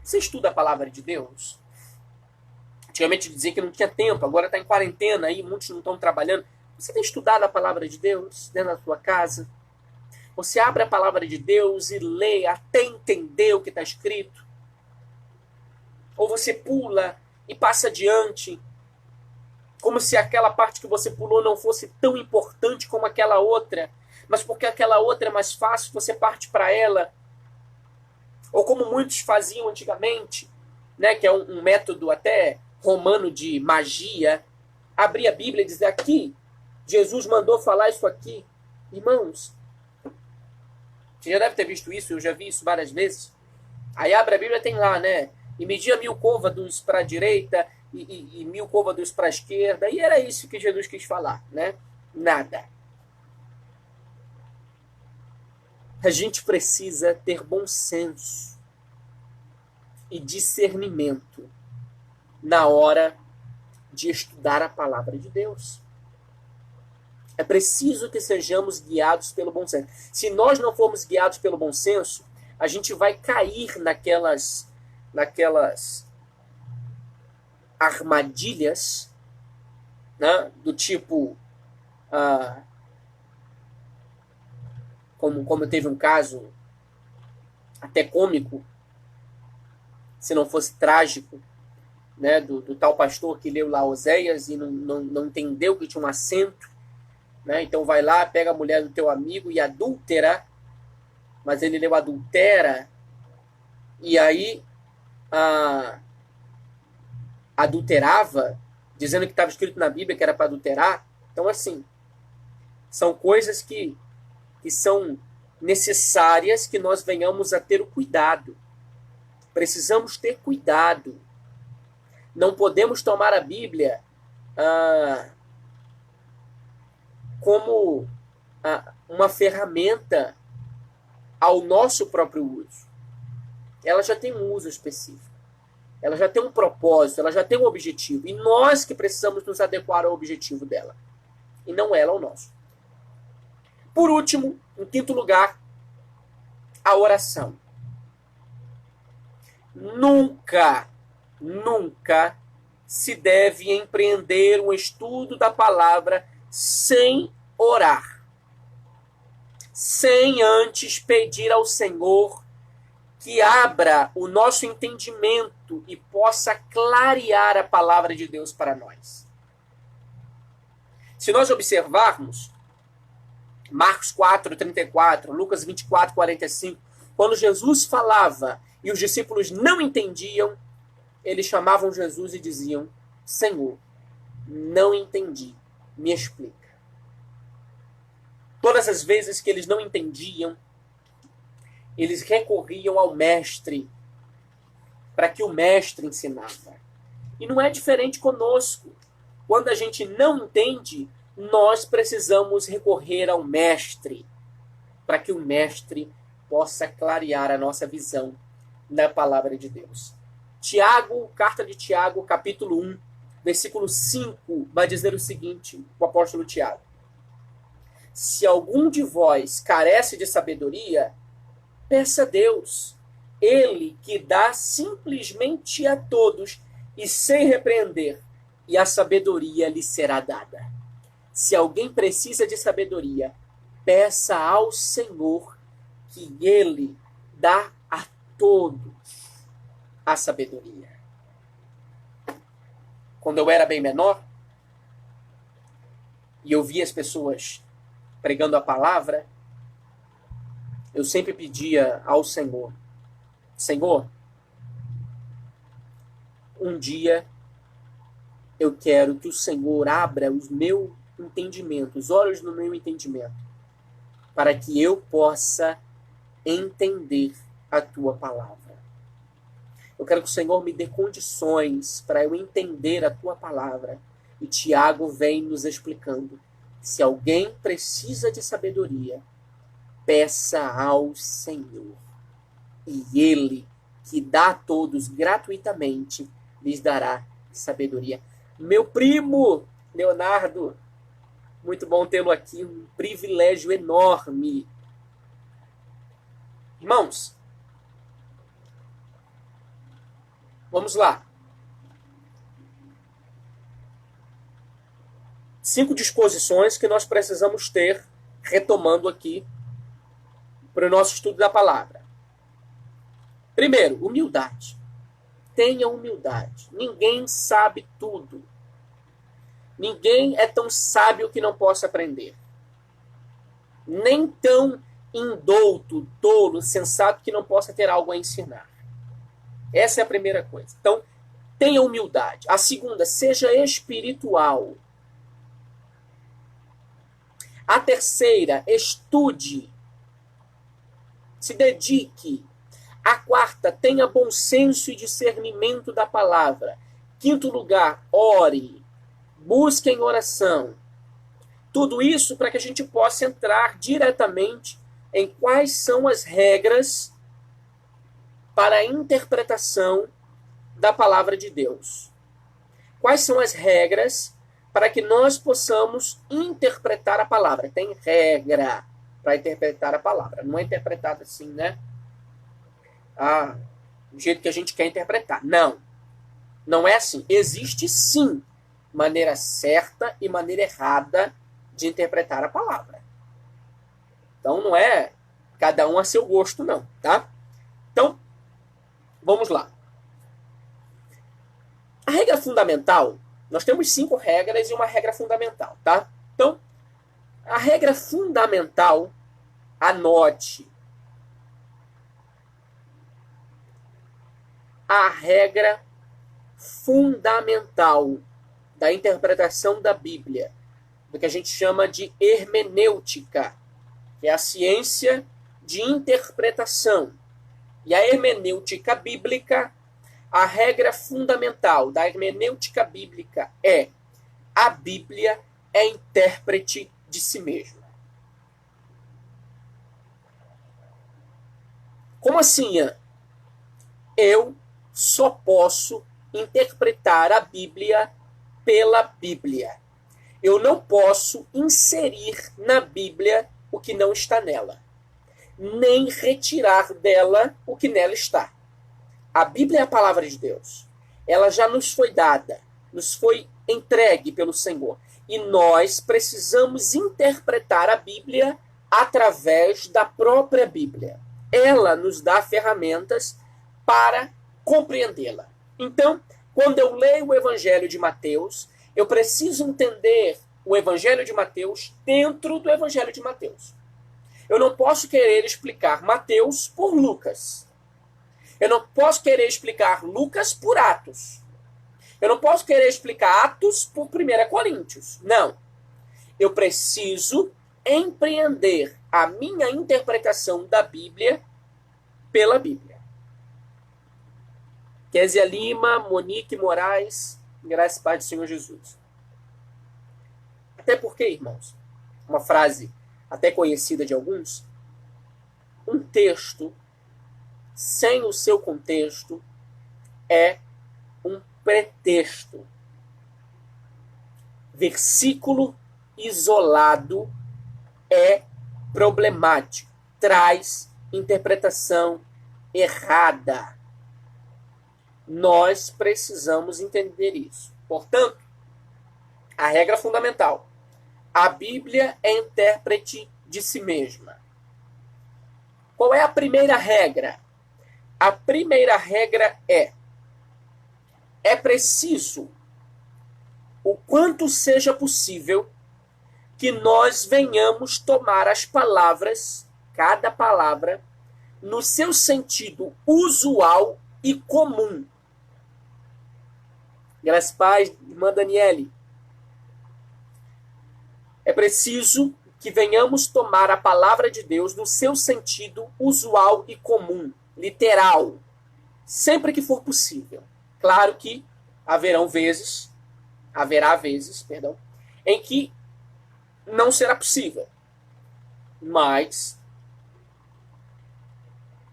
Você estuda a palavra de Deus? Antigamente dizia que não tinha tempo, agora está em quarentena, aí muitos não estão trabalhando. Você tem estudado a palavra de Deus dentro da sua casa? Você abre a palavra de Deus e lê até entender o que está escrito? Ou você pula e passa adiante, como se aquela parte que você pulou não fosse tão importante como aquela outra, mas porque aquela outra é mais fácil, você parte para ela. Ou como muitos faziam antigamente, né, que é um método até romano de magia, abrir a Bíblia e dizer aqui, Jesus mandou falar isso aqui. Irmãos, você já deve ter visto isso, eu já vi isso várias vezes. Aí abre a Bíblia, tem lá, né? E media 1000 côvados para a direita e 1000 côvados para a esquerda. E era isso que Jesus quis falar, né? Nada. A gente precisa ter bom senso e discernimento na hora de estudar a palavra de Deus. É preciso que sejamos guiados pelo bom senso. Se nós não formos guiados pelo bom senso, a gente vai cair naquelas armadilhas, né, do tipo, como teve um caso até cômico, se não fosse trágico, né, do tal pastor que leu lá Oséias e não entendeu que tinha um acento, né, então vai lá, pega a mulher do teu amigo e adúltera, mas ele leu adultera, e aí adulterava, dizendo que estava escrito na Bíblia que era para adulterar. Então, assim, são coisas que são necessárias que nós venhamos a ter o cuidado. Precisamos ter cuidado. Não podemos tomar a Bíblia como uma ferramenta ao nosso próprio uso. Ela já tem um uso específico. Ela já tem um propósito, ela já tem um objetivo. E nós que precisamos nos adequar ao objetivo dela. E não ela ao nosso. Por último, em quinto lugar, a oração. Nunca se deve empreender um estudo da palavra sem orar. Sem antes pedir ao Senhor que abra o nosso entendimento e possa clarear a palavra de Deus para nós. Se nós observarmos Marcos 4:34, Lucas 24:45, quando Jesus falava e os discípulos não entendiam, eles chamavam Jesus e diziam: Senhor, não entendi, me explica. Todas as vezes que eles não entendiam, eles recorriam ao mestre, para que o mestre ensinava. E não é diferente conosco. Quando a gente não entende, nós precisamos recorrer ao mestre, para que o mestre possa clarear a nossa visão da palavra de Deus. Tiago, carta de Tiago, capítulo 1, versículo 5, vai dizer o seguinte, o apóstolo Tiago: se algum de vós carece de sabedoria, peça a Deus, ele que dá simplesmente a todos e sem repreender, e a sabedoria lhe será dada. Se alguém precisa de sabedoria, peça ao Senhor, que ele dá a todos a sabedoria. Quando eu era bem menor, e eu via as pessoas pregando a palavra, eu sempre pedia ao Senhor: Senhor, um dia eu quero que o Senhor abra os meus entendimentos, os olhos no meu entendimento, para que eu possa entender a tua palavra. Eu quero que o Senhor me dê condições para eu entender a tua palavra. E Tiago vem nos explicando: se alguém precisa de sabedoria, peça ao Senhor, e ele, que dá a todos gratuitamente, lhes dará sabedoria. Meu primo Leonardo, muito bom tê-lo aqui, um privilégio enorme. Irmãos, vamos lá. 5 disposições que nós precisamos ter, retomando aqui, para o nosso estudo da palavra. Primeiro, humildade. Tenha humildade. Ninguém sabe tudo. Ninguém é tão sábio que não possa aprender. Nem tão indouto, tolo, sensato que não possa ter algo a ensinar. Essa é a primeira coisa. Então, tenha humildade. A segunda, seja espiritual. A terceira, estude. Se dedique. A quarta, tenha bom senso e discernimento da palavra. Quinto lugar, ore. Busque em oração. Tudo isso para que a gente possa entrar diretamente em quais são as regras para a interpretação da palavra de Deus. Quais são as regras para que nós possamos interpretar a palavra? Tem regra para interpretar a palavra. Não é interpretado assim, né? Do jeito que a gente quer interpretar. Não. Não é assim. Existe sim maneira certa e maneira errada de interpretar a palavra. Então não é cada um a seu gosto, não, tá? Então, vamos lá. A regra fundamental, nós temos 5 regras e uma regra fundamental, tá? Então, a regra fundamental, anote. A regra fundamental da interpretação da Bíblia, do que a gente chama de hermenêutica, que é a ciência de interpretação. E a hermenêutica bíblica, a regra fundamental da hermenêutica bíblica é: a Bíblia é intérprete de si mesma. Como assim, Ian? Eu só posso interpretar a Bíblia pela Bíblia. Eu não posso inserir na Bíblia o que não está nela, nem retirar dela o que nela está. A Bíblia é a palavra de Deus. Ela já nos foi dada, nos foi entregue pelo Senhor. E nós precisamos interpretar a Bíblia através da própria Bíblia. Ela nos dá ferramentas para compreendê-la. Então, quando eu leio o Evangelho de Mateus, eu preciso entender o Evangelho de Mateus dentro do Evangelho de Mateus. Eu não posso querer explicar Mateus por Lucas. Eu não posso querer explicar Lucas por Atos. Eu não posso querer explicar Atos por 1 Coríntios. Não. Eu preciso empreender a minha interpretação da Bíblia pela Bíblia. Kézia Lima, Monique Moraes, graças e paz do Senhor Jesus. Até porque, irmãos, uma frase até conhecida de alguns, um texto sem o seu contexto é um pretexto. Versículo isolado é problemático, traz interpretação errada. Nós precisamos entender isso. Portanto, a regra fundamental: a Bíblia é intérprete de si mesma. Qual é a primeira regra? A primeira regra é preciso, o quanto seja possível, que nós venhamos tomar as palavras, cada palavra, no seu sentido usual e comum. Graças a Deus, irmã Daniele. É preciso que venhamos tomar a palavra de Deus no seu sentido usual e comum, literal, sempre que for possível. Claro que haverá vezes, em que não será possível. Mas,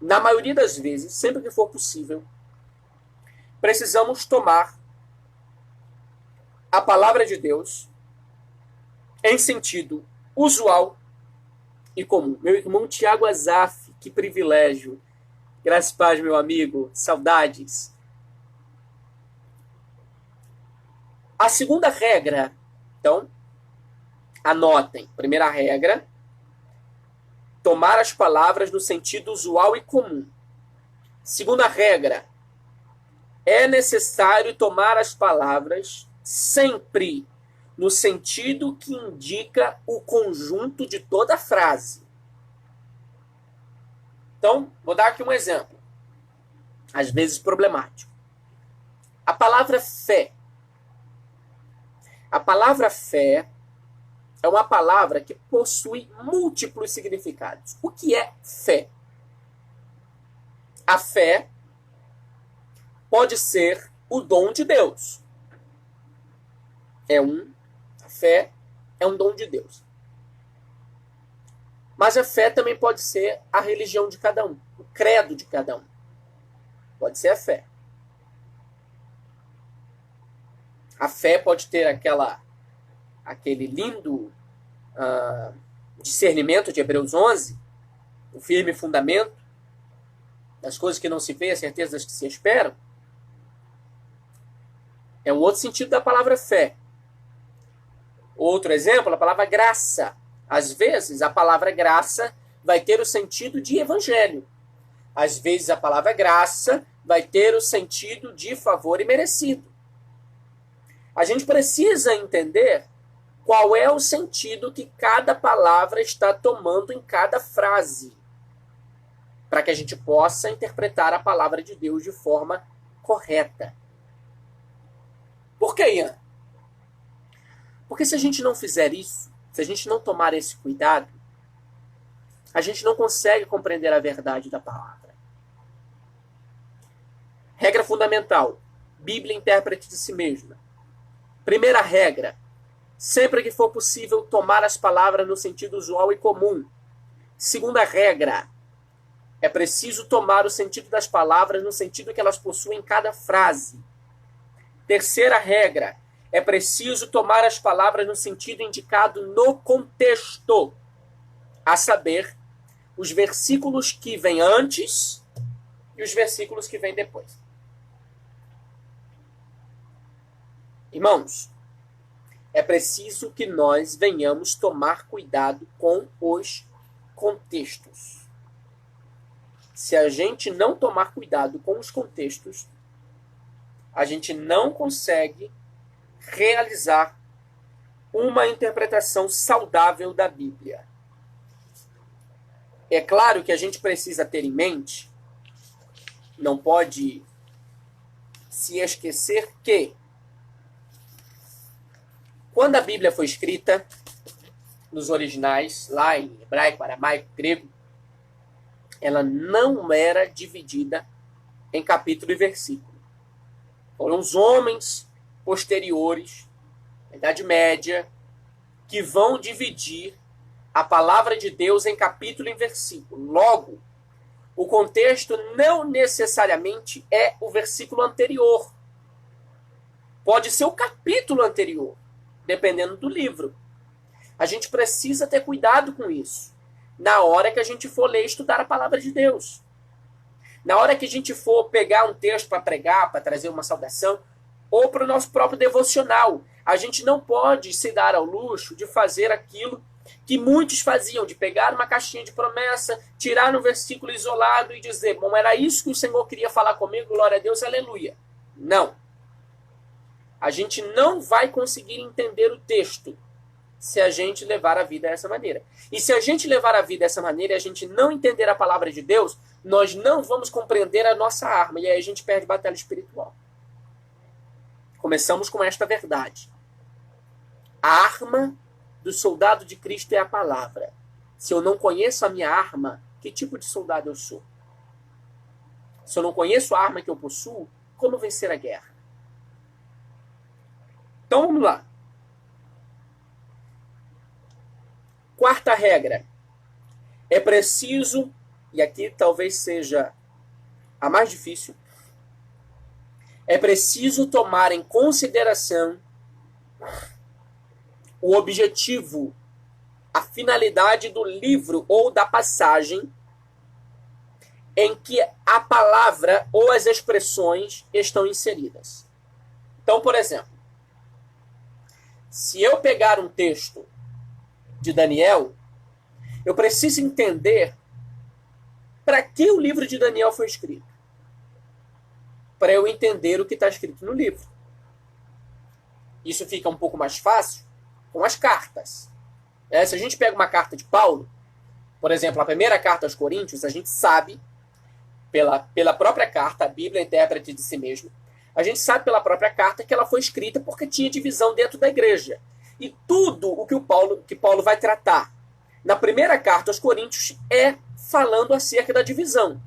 na maioria das vezes, sempre que for possível, precisamos tomar a palavra de Deus em sentido usual e comum. Meu irmão Tiago Azaf, que privilégio. Graças a Deus, meu amigo. Saudades. A segunda regra, então, anotem. Primeira regra, tomar as palavras no sentido usual e comum. Segunda regra, é necessário tomar as palavras sempre no sentido que indica o conjunto de toda a frase. Então, vou dar aqui um exemplo, às vezes problemático. A palavra fé. A palavra fé é uma palavra que possui múltiplos significados. O que é fé? A fé pode ser o dom de Deus. A fé é um dom de Deus. Mas a fé também pode ser a religião de cada um, o credo de cada um. Pode ser a fé. A fé pode ter aquele lindo discernimento de Hebreus 11, o firme fundamento das coisas que não se vê, a certeza das que se esperam. É um outro sentido da palavra fé. Outro exemplo, a palavra graça. Às vezes, a palavra graça vai ter o sentido de evangelho. Às vezes, a palavra graça vai ter o sentido de favor imerecido. A gente precisa entender qual é o sentido que cada palavra está tomando em cada frase, para que a gente possa interpretar a palavra de Deus de forma correta. Por que, Ian? Porque se a gente não fizer isso, se a gente não tomar esse cuidado, a gente não consegue compreender a verdade da palavra. Regra fundamental. Bíblia intérprete de si mesma. Primeira regra. Sempre que for possível, tomar as palavras no sentido usual e comum. Segunda regra. É preciso tomar o sentido das palavras no sentido que elas possuem em cada frase. Terceira regra. É preciso tomar as palavras no sentido indicado no contexto. A saber, os versículos que vêm antes e os versículos que vêm depois. Irmãos, é preciso que nós venhamos tomar cuidado com os contextos. Se a gente não tomar cuidado com os contextos, a gente não consegue realizar uma interpretação saudável da Bíblia. É claro que a gente precisa ter em mente, não pode se esquecer que quando a Bíblia foi escrita, nos originais, lá em hebraico, aramaico, grego, ela não era dividida em capítulo e versículo. Foram os homens posteriores, na Idade Média, que vão dividir a palavra de Deus em capítulo e versículo. Logo, o contexto não necessariamente é o versículo anterior. Pode ser o capítulo anterior, dependendo do livro. A gente precisa ter cuidado com isso. Na hora que a gente for ler e estudar a palavra de Deus. Na hora que a gente for pegar um texto para pregar, para trazer uma saudação, ou para o nosso próprio devocional. A gente não pode se dar ao luxo de fazer aquilo que muitos faziam, de pegar uma caixinha de promessa, tirar um versículo isolado e dizer, bom, era isso que o Senhor queria falar comigo, glória a Deus, aleluia. Não. A gente não vai conseguir entender o texto se a gente levar a vida dessa maneira. E se a gente levar a vida dessa maneira e a gente não entender a palavra de Deus, nós não vamos compreender a nossa arma. E aí a gente perde batalha espiritual. Começamos com esta verdade. A arma do soldado de Cristo é a palavra. Se eu não conheço a minha arma, que tipo de soldado eu sou? Se eu não conheço a arma que eu possuo, como vencer a guerra? Então vamos lá. Quarta regra. É preciso, e aqui talvez seja a mais difícil, é preciso tomar em consideração o objetivo, a finalidade do livro ou da passagem em que a palavra ou as expressões estão inseridas. Então, por exemplo, se eu pegar um texto de Daniel, eu preciso entender para que o livro de Daniel foi escrito. Para eu entender o que está escrito no livro. Isso fica um pouco mais fácil com as cartas. Se a gente pega uma carta de Paulo, por exemplo, a primeira carta aos Coríntios, a gente sabe, pela própria carta, a Bíblia intérprete de si mesma, a gente sabe pela própria carta que ela foi escrita porque tinha divisão dentro da igreja. E tudo o que Paulo vai tratar na primeira carta aos Coríntios é falando acerca da divisão.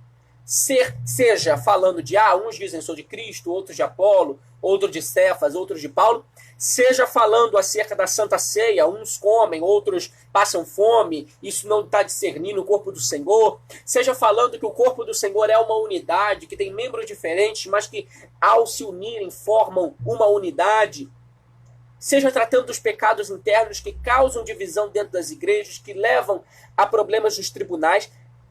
Seja falando de, uns dizem sou de Cristo, outros de Apolo, outros de Cefas, outros de Paulo, seja falando acerca da Santa Ceia, uns comem, outros passam fome, isso não está discernindo o corpo do Senhor, seja falando que o corpo do Senhor é uma unidade, que tem membros diferentes, mas que ao se unirem formam uma unidade, seja tratando dos pecados internos que causam divisão dentro das igrejas, que levam a problemas nos tribunais.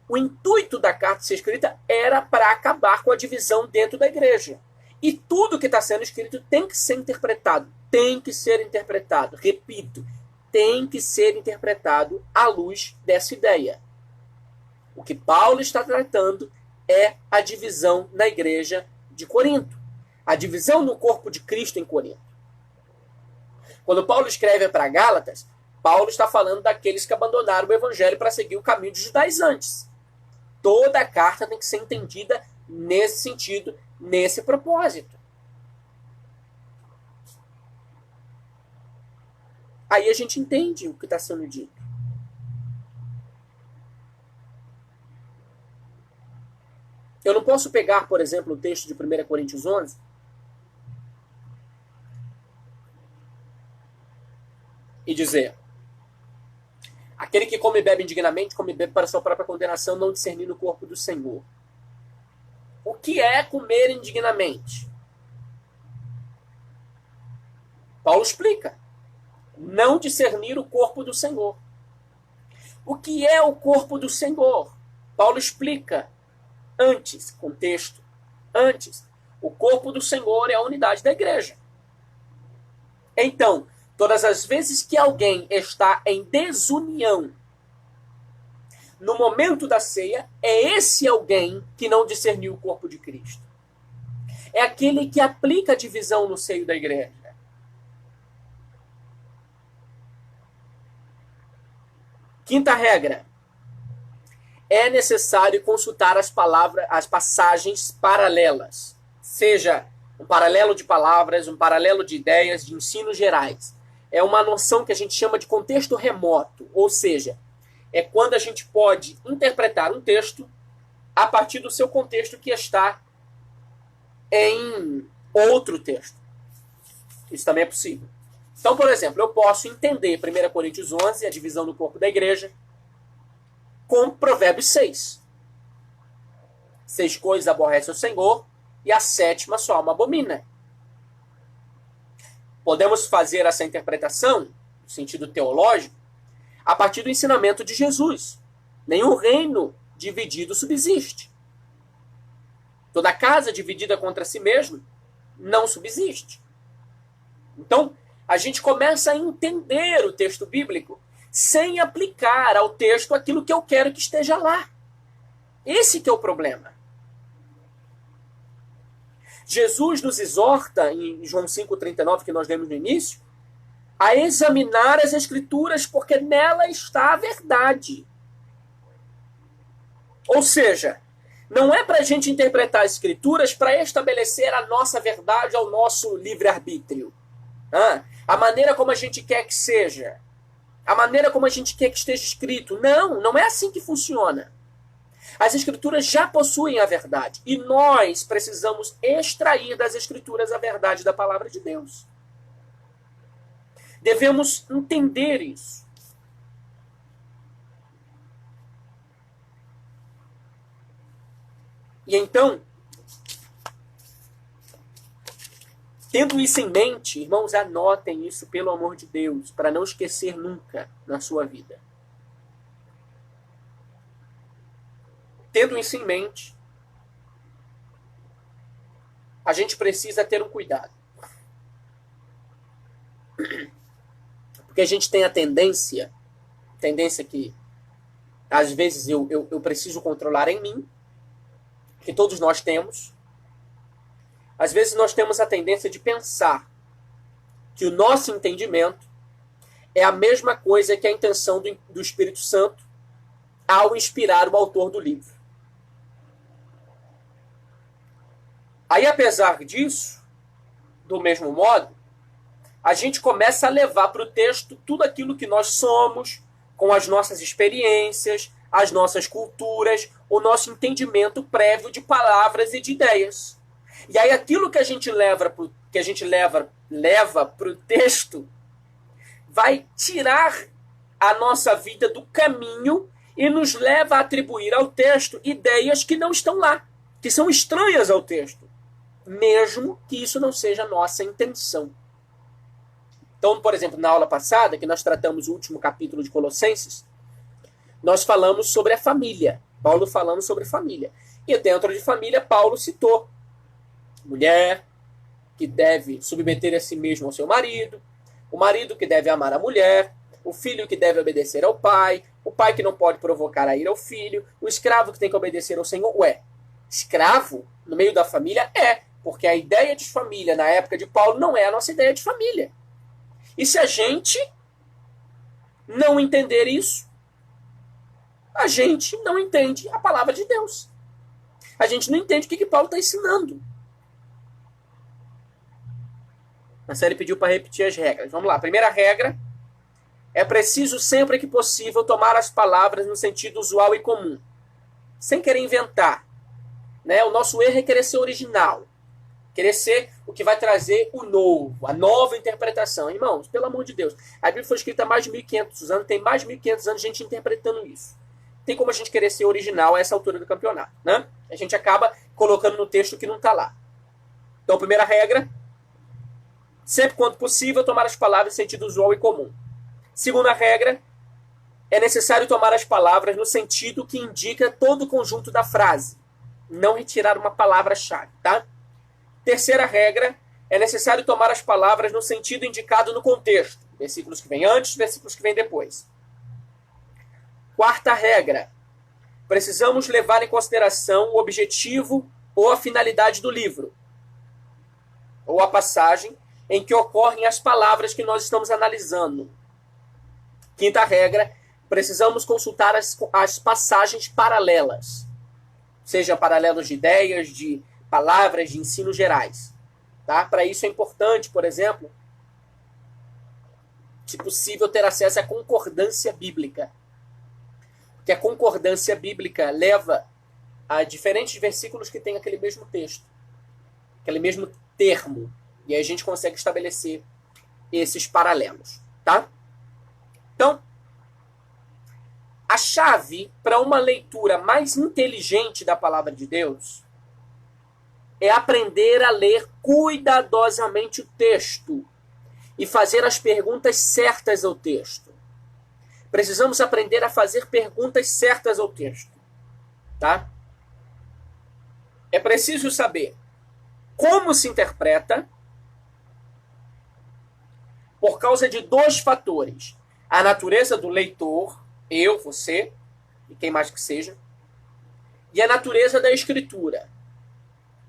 O intuito da carta ser escrita era para acabar com a divisão dentro da igreja. E tudo que está sendo escrito tem que ser interpretado. Tem que ser interpretado. Repito, tem que ser interpretado à luz dessa ideia. O que Paulo está tratando é a divisão na igreja de Corinto. A divisão no corpo de Cristo em Corinto. Quando Paulo escreve para Gálatas, Paulo está falando daqueles que abandonaram o evangelho para seguir o caminho dos judaizantes. Toda a carta tem que ser entendida nesse sentido, nesse propósito. Aí a gente entende o que está sendo dito. Eu não posso pegar, por exemplo, o texto de 1 Coríntios 11 e dizer: aquele que come e bebe indignamente, come e bebe para sua própria condenação, não discernindo o corpo do Senhor. O que é comer indignamente? Paulo explica: não discernir o corpo do Senhor. O que é o corpo do Senhor? Paulo explica antes, contexto, antes. O corpo do Senhor é a unidade da igreja. Então, todas as vezes que alguém está em desunião no momento da ceia, é esse alguém que não discerniu o corpo de Cristo. É aquele que aplica a divisão no seio da igreja. Quinta regra. É necessário consultar as passagens paralelas. Seja um paralelo de palavras, um paralelo de ideias, de ensinos gerais. É uma noção que a gente chama de contexto remoto. Ou seja, é quando a gente pode interpretar um texto a partir do seu contexto que está em outro texto. Isso também é possível. Então, por exemplo, eu posso entender 1 Coríntios 11, a divisão do corpo da igreja, com Provérbios 6. 6 coisas aborrece o Senhor, e a 7ª sua alma abomina. Podemos fazer essa interpretação, no sentido teológico, a partir do ensinamento de Jesus. Nenhum reino dividido subsiste. Toda casa dividida contra si mesmo não subsiste. Então, a gente começa a entender o texto bíblico sem aplicar ao texto aquilo que eu quero que esteja lá. Esse que é o problema. Jesus nos exorta, em João 5,39, que nós lemos no início, a examinar as Escrituras, porque nela está a verdade. Ou seja, não é para a gente interpretar as Escrituras para estabelecer a nossa verdade ao nosso livre-arbítrio. A maneira como a gente quer que seja. A maneira como a gente quer que esteja escrito. Não, não é assim que funciona. As Escrituras já possuem a verdade. E nós precisamos extrair das Escrituras a verdade da palavra de Deus. Devemos entender isso. E então, tendo isso em mente, irmãos, anotem isso pelo amor de Deus, para não esquecer nunca na sua vida. Tendo isso em mente, a gente precisa ter um cuidado. Porque a gente tem a tendência que às vezes eu preciso controlar em mim, que todos nós temos. Às vezes nós temos a tendência de pensar que o nosso entendimento é a mesma coisa que a intenção do Espírito Santo ao inspirar o autor do livro. Aí, apesar disso, do mesmo modo, a gente começa a levar para o texto tudo aquilo que nós somos, com as nossas experiências, as nossas culturas, o nosso entendimento prévio de palavras e de ideias. E aí aquilo que a gente leva para o texto vai tirar a nossa vida do caminho e nos leva a atribuir ao texto ideias que não estão lá, que são estranhas ao texto, mesmo que isso não seja a nossa intenção. Então, por exemplo, na aula passada, que nós tratamos o último capítulo de Colossenses, nós falamos sobre a família. Paulo falando sobre família. E dentro de família, Paulo citou mulher que deve submeter a si mesmo ao seu marido, o marido que deve amar a mulher, o filho que deve obedecer ao pai, o pai que não pode provocar a ira ao filho, o escravo que tem que obedecer ao Senhor. Escravo no meio da família porque a ideia de família na época de Paulo não é a nossa ideia de família. E se a gente não entender isso, a gente não entende a palavra de Deus. A gente não entende o que Paulo está ensinando. A série pediu para repetir as regras. Vamos lá. Primeira regra É preciso, sempre que possível, tomar as palavras no sentido usual e comum, sem querer inventar. Né? O nosso erro é querer ser original, querer ser o que vai trazer o novo, a nova interpretação. Irmãos, pelo amor de Deus, a Bíblia foi escrita há mais de 1.500 anos, tem mais de 1.500 anos de gente interpretando isso. Tem como a gente querer ser original a essa altura do campeonato. Né? A gente acaba colocando no texto que não está lá. Então, primeira regra, sempre quando possível, tomar as palavras no sentido usual e comum. Segunda regra, é necessário tomar as palavras no sentido que indica todo o conjunto da frase, não retirar uma palavra-chave, tá? Terceira regra, é necessário tomar as palavras no sentido indicado no contexto, versículos que vêm antes, versículos que vêm depois. Quarta regra, precisamos levar em consideração o objetivo ou a finalidade do livro, ou a passagem em que ocorrem as palavras que nós estamos analisando. Quinta regra, precisamos consultar as passagens paralelas, seja paralelos de ideias, de palavras, de ensinos gerais. Tá? Para isso é importante, por exemplo, se possível, ter acesso à concordância bíblica. Porque a concordância bíblica leva a diferentes versículos que têm aquele mesmo texto, aquele mesmo termo, e aí a gente consegue estabelecer esses paralelos. Tá? Então, a chave para uma leitura mais inteligente da palavra de Deus é aprender a ler cuidadosamente o texto e fazer as perguntas certas ao texto. Precisamos aprender a fazer perguntas certas ao texto. Tá? É preciso saber como se interpreta por causa de dois fatores. A natureza do leitor, eu, você, e quem mais que seja, e a natureza da escritura,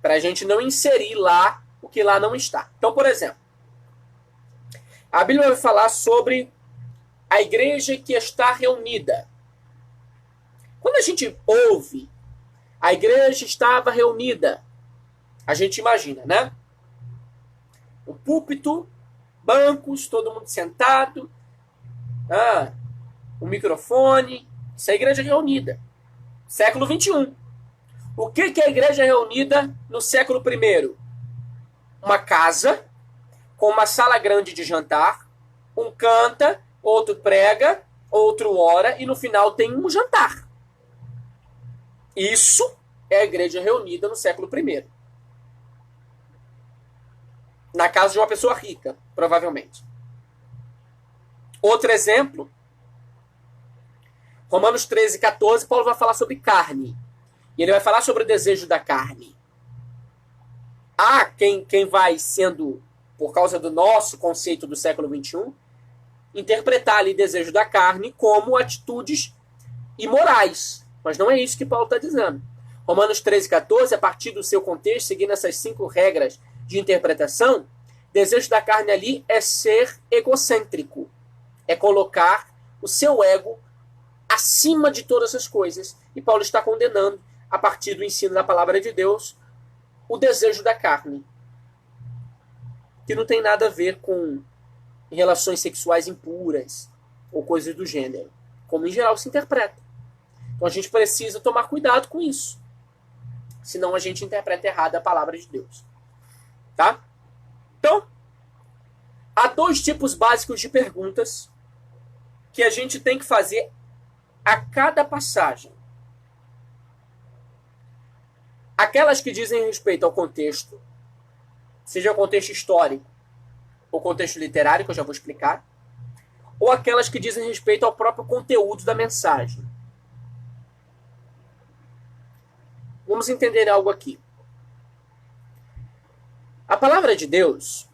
para a gente não inserir lá o que lá não está. Então, por exemplo, a Bíblia vai falar sobre a igreja que está reunida. Quando a gente ouve, a igreja estava reunida, a gente imagina, né? O púlpito, bancos, todo mundo sentado, o microfone, isso é a igreja reunida. Século 21. O que é a igreja reunida no século I? Uma casa com uma sala grande de jantar, um canta, outro prega, outro ora, e no final tem um jantar. Isso é a igreja reunida no século I. Na casa de uma pessoa rica, provavelmente. Outro exemplo, Romanos 13, 14, Paulo vai falar sobre carne. E ele vai falar sobre o desejo da carne. Há quem vai sendo, por causa do nosso conceito do século XXI, interpretar ali desejo da carne como atitudes imorais. Mas não é isso que Paulo está dizendo. Romanos 13, 14, a partir do seu contexto, seguindo essas 5 regras de interpretação, desejo da carne ali é ser egocêntrico. É colocar o seu ego acima de todas as coisas. E Paulo está condenando, a partir do ensino da palavra de Deus, o desejo da carne. Que não tem nada a ver com relações sexuais impuras ou coisas do gênero. Como em geral se interpreta. Então a gente precisa tomar cuidado com isso. Senão a gente interpreta errado a palavra de Deus. Tá? Então, há 2 tipos básicos de perguntas que a gente tem que fazer a cada passagem. Aquelas que dizem respeito ao contexto, seja o contexto histórico ou contexto literário, que eu já vou explicar, ou aquelas que dizem respeito ao próprio conteúdo da mensagem. Vamos entender algo aqui. A palavra de Deus,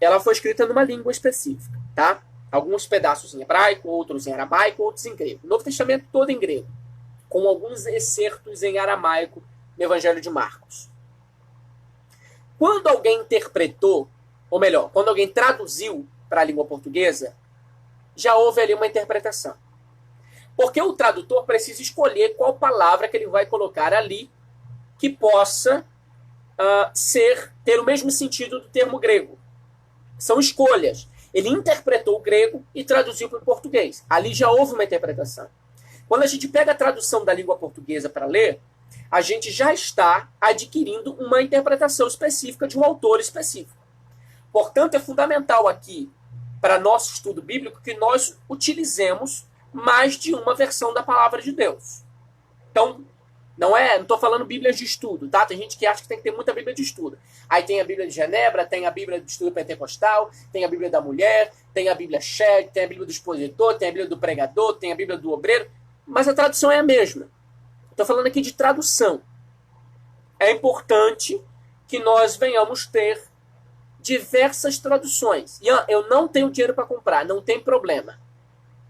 ela foi escrita numa língua específica, tá? Alguns pedaços em hebraico, outros em aramaico, outros em grego. O Novo Testamento todo em grego, com alguns excertos em aramaico no Evangelho de Marcos. Quando alguém interpretou, ou melhor, quando alguém traduziu para a língua portuguesa, já houve ali uma interpretação. Porque o tradutor precisa escolher qual palavra que ele vai colocar ali que possa ter o mesmo sentido do termo grego. São escolhas. Ele interpretou o grego e traduziu para o português. Ali já houve uma interpretação. Quando a gente pega a tradução da língua portuguesa para ler, a gente já está adquirindo uma interpretação específica de um autor específico. Portanto, é fundamental aqui, para nosso estudo bíblico, que nós utilizemos mais de uma versão da palavra de Deus. Então, não estou falando bíblias de estudo, tá? Tem gente que acha que tem que ter muita bíblia de estudo. Aí tem a Bíblia de Genebra, tem a Bíblia de estudo pentecostal, tem a Bíblia da mulher, tem a Bíblia Shed, tem a Bíblia do expositor, tem a Bíblia do pregador, tem a Bíblia do obreiro, mas a tradução é a mesma. Estou falando aqui de tradução. É importante que nós venhamos ter diversas traduções. E eu não tenho dinheiro para comprar, não tem problema.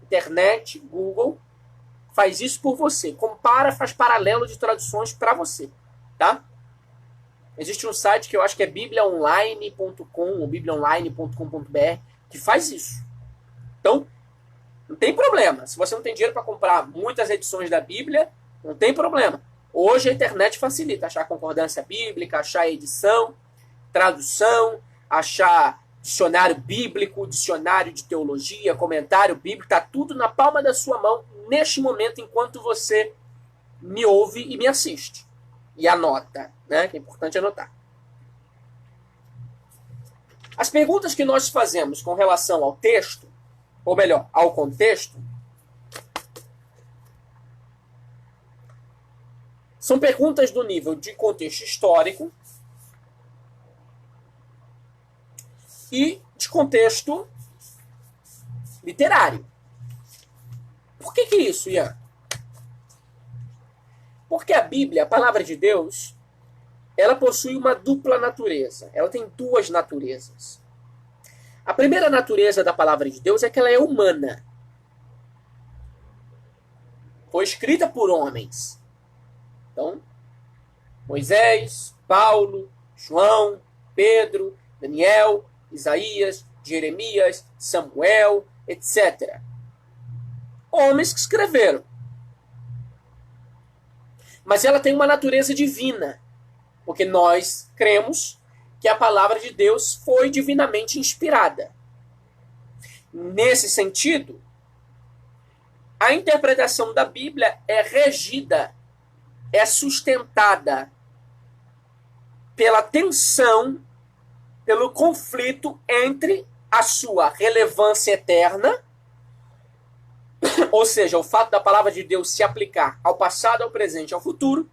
Internet, Google, faz isso por você. Compara, faz paralelo de traduções para você. Tá? Existe um site que eu acho que é bibliaonline.com ou bibliaonline.com.br que faz isso. Então, não tem problema. Se você não tem dinheiro para comprar muitas edições da Bíblia, não tem problema. Hoje a internet facilita achar concordância bíblica, achar edição, tradução, achar dicionário bíblico, dicionário de teologia, comentário bíblico, está tudo na palma da sua mão neste momento enquanto você me ouve e me assiste. E anota, né? Que é importante anotar. As perguntas que nós fazemos com relação ao texto, ou melhor, ao contexto, são perguntas do nível de contexto histórico e de contexto literário. Por que isso, Ian? Porque a Bíblia, a palavra de Deus, ela possui uma dupla natureza. Ela tem duas naturezas. A primeira natureza da palavra de Deus é que ela é humana. Foi escrita por homens. Então, Moisés, Paulo, João, Pedro, Daniel, Isaías, Jeremias, Samuel, etc. Homens que escreveram. Mas ela tem uma natureza divina, porque nós cremos que a palavra de Deus foi divinamente inspirada. Nesse sentido, a interpretação da Bíblia é regida, é sustentada pela tensão, pelo conflito entre a sua relevância eterna, ou seja, o fato da palavra de Deus se aplicar ao passado, ao presente e ao futuro,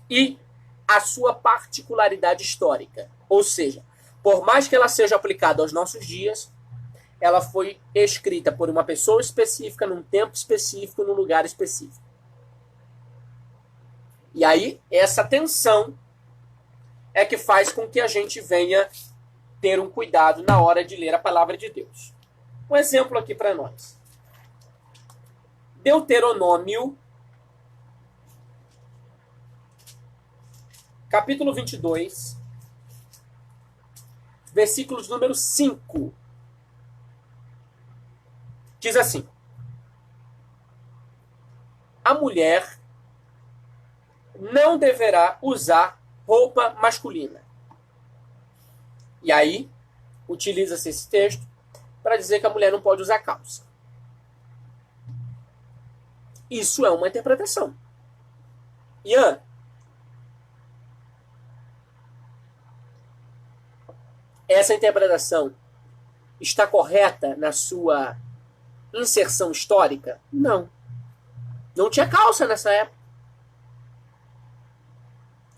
e a sua particularidade histórica. Ou seja, por mais que ela seja aplicada aos nossos dias, ela foi escrita por uma pessoa específica, num tempo específico, num lugar específico. E aí, essa tensão é que faz com que a gente venha ter um cuidado na hora de ler a palavra de Deus. Um exemplo aqui para nós. Deuteronômio, capítulo 22, versículos número 5. Diz assim: a mulher não deverá usar roupa masculina. E aí, utiliza-se esse texto para dizer que a mulher não pode usar calça. Isso é uma interpretação. Ian, essa interpretação está correta na sua inserção histórica? Não. Não tinha calça nessa época.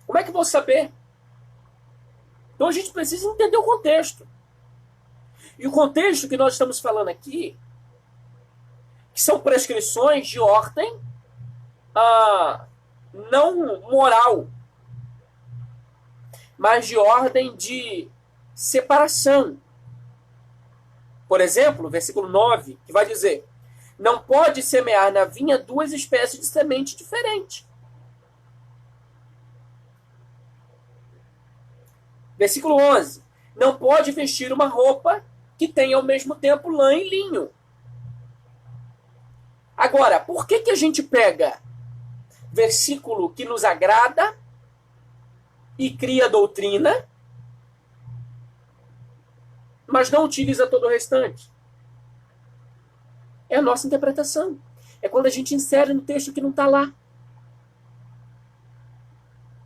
Como é que eu vou saber? Então a gente precisa entender o contexto. E o contexto que nós estamos falando aqui, que são prescrições de ordem não moral, mas de ordem de separação. Por exemplo, versículo 9, que vai dizer: não pode semear na vinha duas espécies de semente diferentes. Versículo 11, não pode vestir uma roupa que tenha ao mesmo tempo lã e linho. Agora, por que a gente pega versículo que nos agrada e cria doutrina, mas não utiliza todo o restante. É a nossa interpretação. É quando a gente insere no texto que não está lá.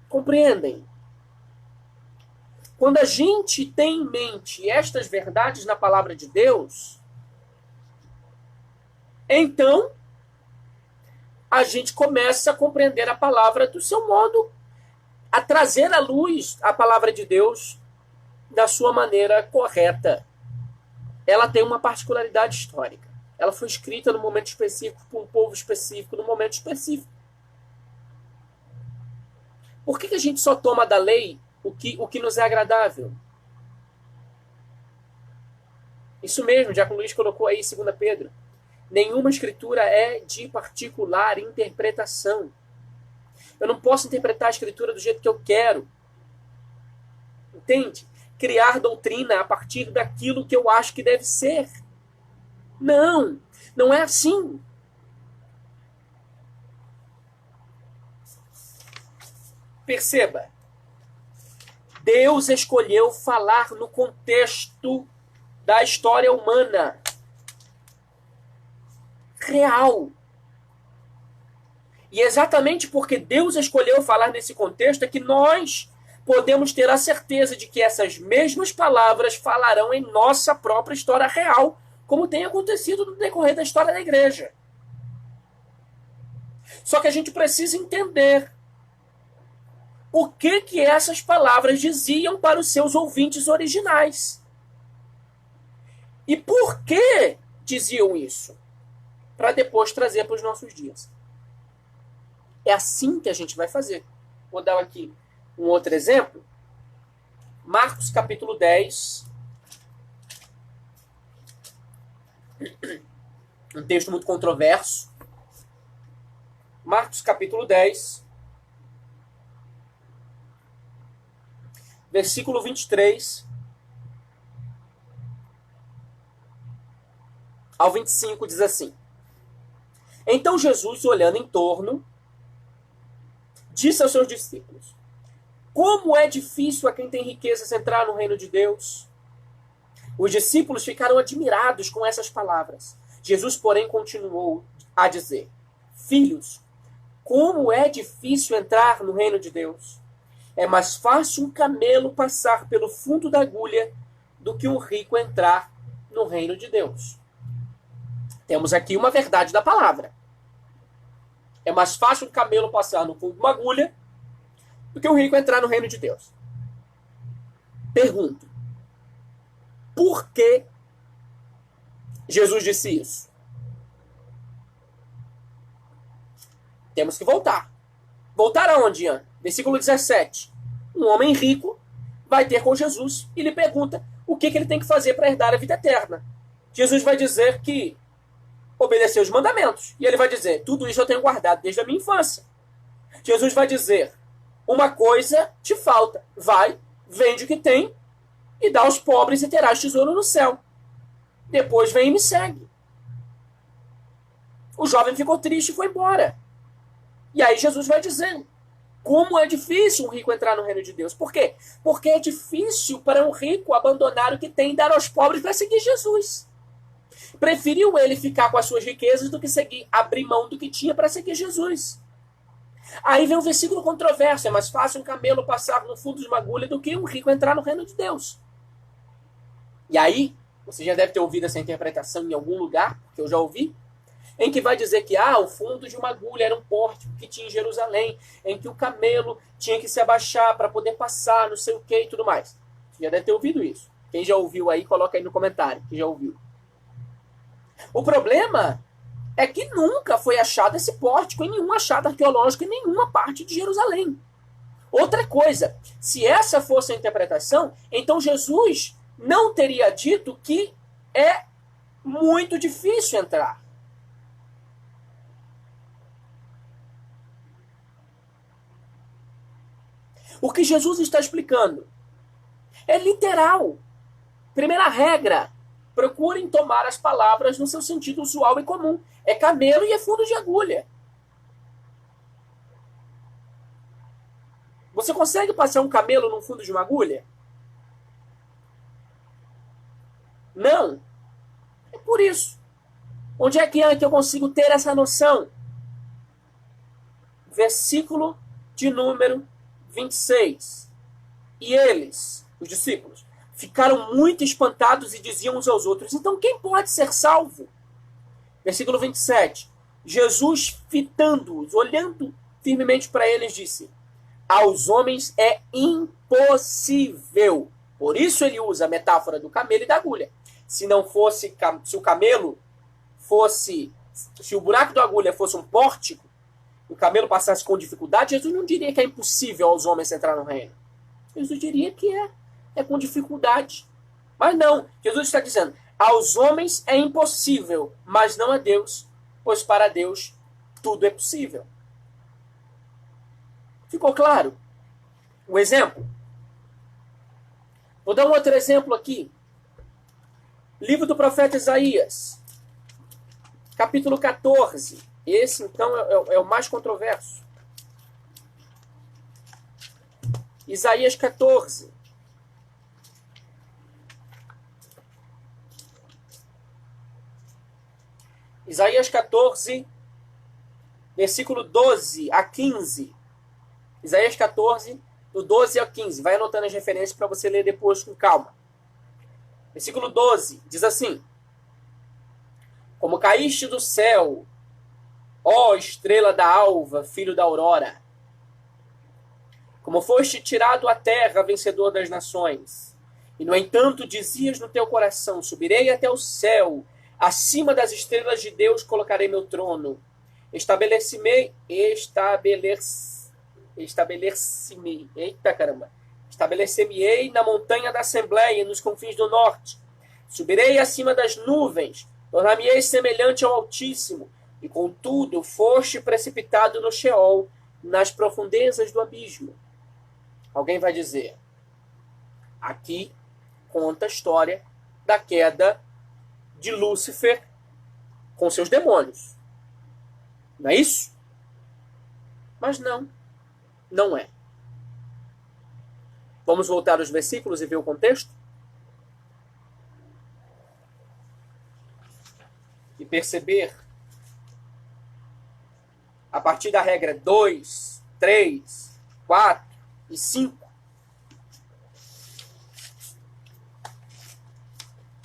Compreendem? Quando a gente tem em mente estas verdades na palavra de Deus, então a gente começa a compreender a palavra do seu modo, a trazer à luz a palavra de Deus da sua maneira correta. Ela tem uma particularidade histórica. Ela foi escrita no momento específico, por um povo específico, no momento específico. Por que a gente só toma da lei o que nos é agradável? Isso mesmo, Diácono Luiz colocou aí em 2 Pedro. Nenhuma escritura é de particular interpretação. Eu não posso interpretar a escritura do jeito que eu quero. Entende? Criar doutrina a partir daquilo que eu acho que deve ser. Não, não é assim. Perceba, Deus escolheu falar no contexto da história humana real. E exatamente porque Deus escolheu falar nesse contexto é que nós podemos ter a certeza de que essas mesmas palavras falarão em nossa própria história real, como tem acontecido no decorrer da história da igreja. Só que a gente precisa entender o que essas palavras diziam para os seus ouvintes originais. E por que diziam isso? Para depois trazer para os nossos dias. É assim que a gente vai fazer. Vou dar aqui um outro exemplo. Marcos capítulo 10. Um texto muito controverso. Marcos capítulo 10. Versículo 23 ao 25 diz assim: Então Jesus, olhando em torno, disse aos seus discípulos: Como é difícil a quem tem riquezas entrar no reino de Deus. Os discípulos ficaram admirados com essas palavras. Jesus, porém, continuou a dizer: Filhos, como é difícil entrar no reino de Deus. É mais fácil um camelo passar pelo fundo da agulha do que um rico entrar no reino de Deus. Temos aqui uma verdade da palavra. É mais fácil um camelo passar no fundo de uma agulha do que um rico entrar no reino de Deus. Pergunto: por que Jesus disse isso? Temos que voltar. Voltar aonde, Ian? Versículo 17. Um homem rico vai ter com Jesus e lhe pergunta o que ele tem que fazer para herdar a vida eterna. Jesus vai dizer que obedecer os mandamentos. E ele vai dizer: tudo isso eu tenho guardado desde a minha infância. Jesus vai dizer: uma coisa te falta. Vai, vende o que tem e dá aos pobres e terás tesouro no céu. Depois vem e me segue. O jovem ficou triste e foi embora. E aí Jesus vai dizer: como é difícil um rico entrar no reino de Deus. Por quê? Porque é difícil para um rico abandonar o que tem e dar aos pobres para seguir Jesus. Preferiu ele ficar com as suas riquezas do que abrir mão do que tinha para seguir Jesus. Aí vem um versículo controverso: é mais fácil um camelo passar no fundo de uma agulha do que um rico entrar no reino de Deus. E aí, você já deve ter ouvido essa interpretação em algum lugar, que eu já ouvi, em que vai dizer que o fundo de uma agulha era um pórtico que tinha em Jerusalém, em que o camelo tinha que se abaixar para poder passar, não sei o que e tudo mais. Você já deve ter ouvido isso. Quem já ouviu aí, coloca aí no comentário, quem já ouviu. O problema é que nunca foi achado esse pórtico em nenhum achado arqueológico em nenhuma parte de Jerusalém. Outra coisa, se essa fosse a interpretação, então Jesus não teria dito que é muito difícil entrar. O que Jesus está explicando é literal. Primeira regra: procurem tomar as palavras no seu sentido usual e comum. É camelo e é fundo de agulha. Você consegue passar um camelo no fundo de uma agulha? Não. É por isso. Onde é que eu consigo ter essa noção? Versículo de número 26. E eles, os discípulos, ficaram muito espantados e diziam uns aos outros: então quem pode ser salvo? Versículo 27. Jesus, fitando-os, olhando firmemente para eles, disse: aos homens é impossível. Por isso ele usa a metáfora do camelo e da agulha. Se o camelo fosse, se o buraco da agulha fosse um pórtico, o camelo passasse com dificuldade, Jesus não diria que é impossível aos homens entrar no reino. Jesus diria que é com dificuldade. Mas não, Jesus está dizendo: aos homens é impossível, mas não a Deus, pois para Deus tudo é possível. Ficou claro? Um exemplo? Vou dar um outro exemplo aqui. Livro do profeta Isaías, capítulo 14. Esse, então, é o mais controverso. Isaías 14. Isaías 14, versículo 12 a 15. Isaías 14, do 12 ao 15. Vai anotando as referências para você ler depois com calma. Versículo 12 diz assim: como caíste do céu, ó estrela da alva, filho da aurora, como foste tirado à terra, vencedor das nações, e no entanto dizias no teu coração: subirei até o céu, acima das estrelas de Deus colocarei meu trono, estabelece-me-ei na montanha da Assembleia, nos confins do norte. Subirei acima das nuvens, tornar-me-ei semelhante ao Altíssimo, e contudo foste precipitado no Sheol, nas profundezas do abismo. Alguém vai dizer: aqui conta a história da queda de Lúcifer com seus demônios. Não é isso? Mas não. Não é. Vamos voltar aos versículos e ver o contexto? E perceber, a partir da regra 2, 3, 4 e 5,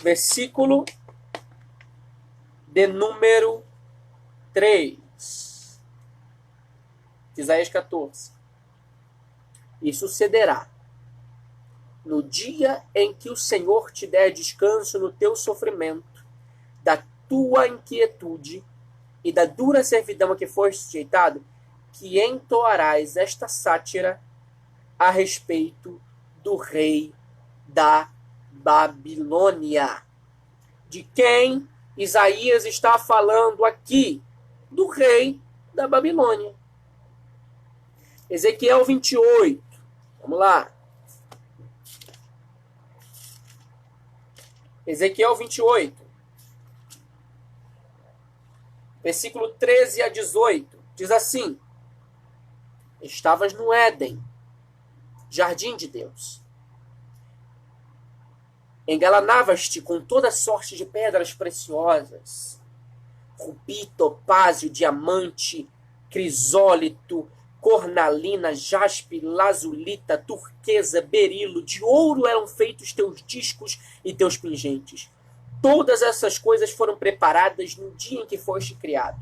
versículo de número 3, Isaías 14. E sucederá no dia em que o Senhor te der descanso no teu sofrimento, da tua inquietude e da dura servidão a que foste sujeitado, que entoarás esta sátira a respeito do rei da Babilônia. De quem Isaías está falando aqui? Do rei da Babilônia. Ezequiel 28. Vamos lá. Ezequiel 28. Versículo 13 a 18. Diz assim: estavas no Éden, jardim de Deus. Engalanavas-te com toda sorte de pedras preciosas, rubi, topázio, diamante, crisólito, cornalina, jaspe, lazulita, turquesa, berilo, de ouro eram feitos teus discos e teus pingentes. Todas essas coisas foram preparadas no dia em que foste criado.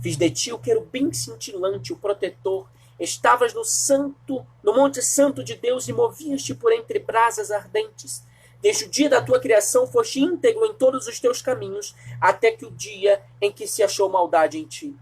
Fiz de ti o querubim cintilante, o protetor. Estavas no monte santo de Deus e movias-te por entre brasas ardentes. Desde o dia da tua criação foste íntegro em todos os teus caminhos, até que o dia em que se achou maldade em ti.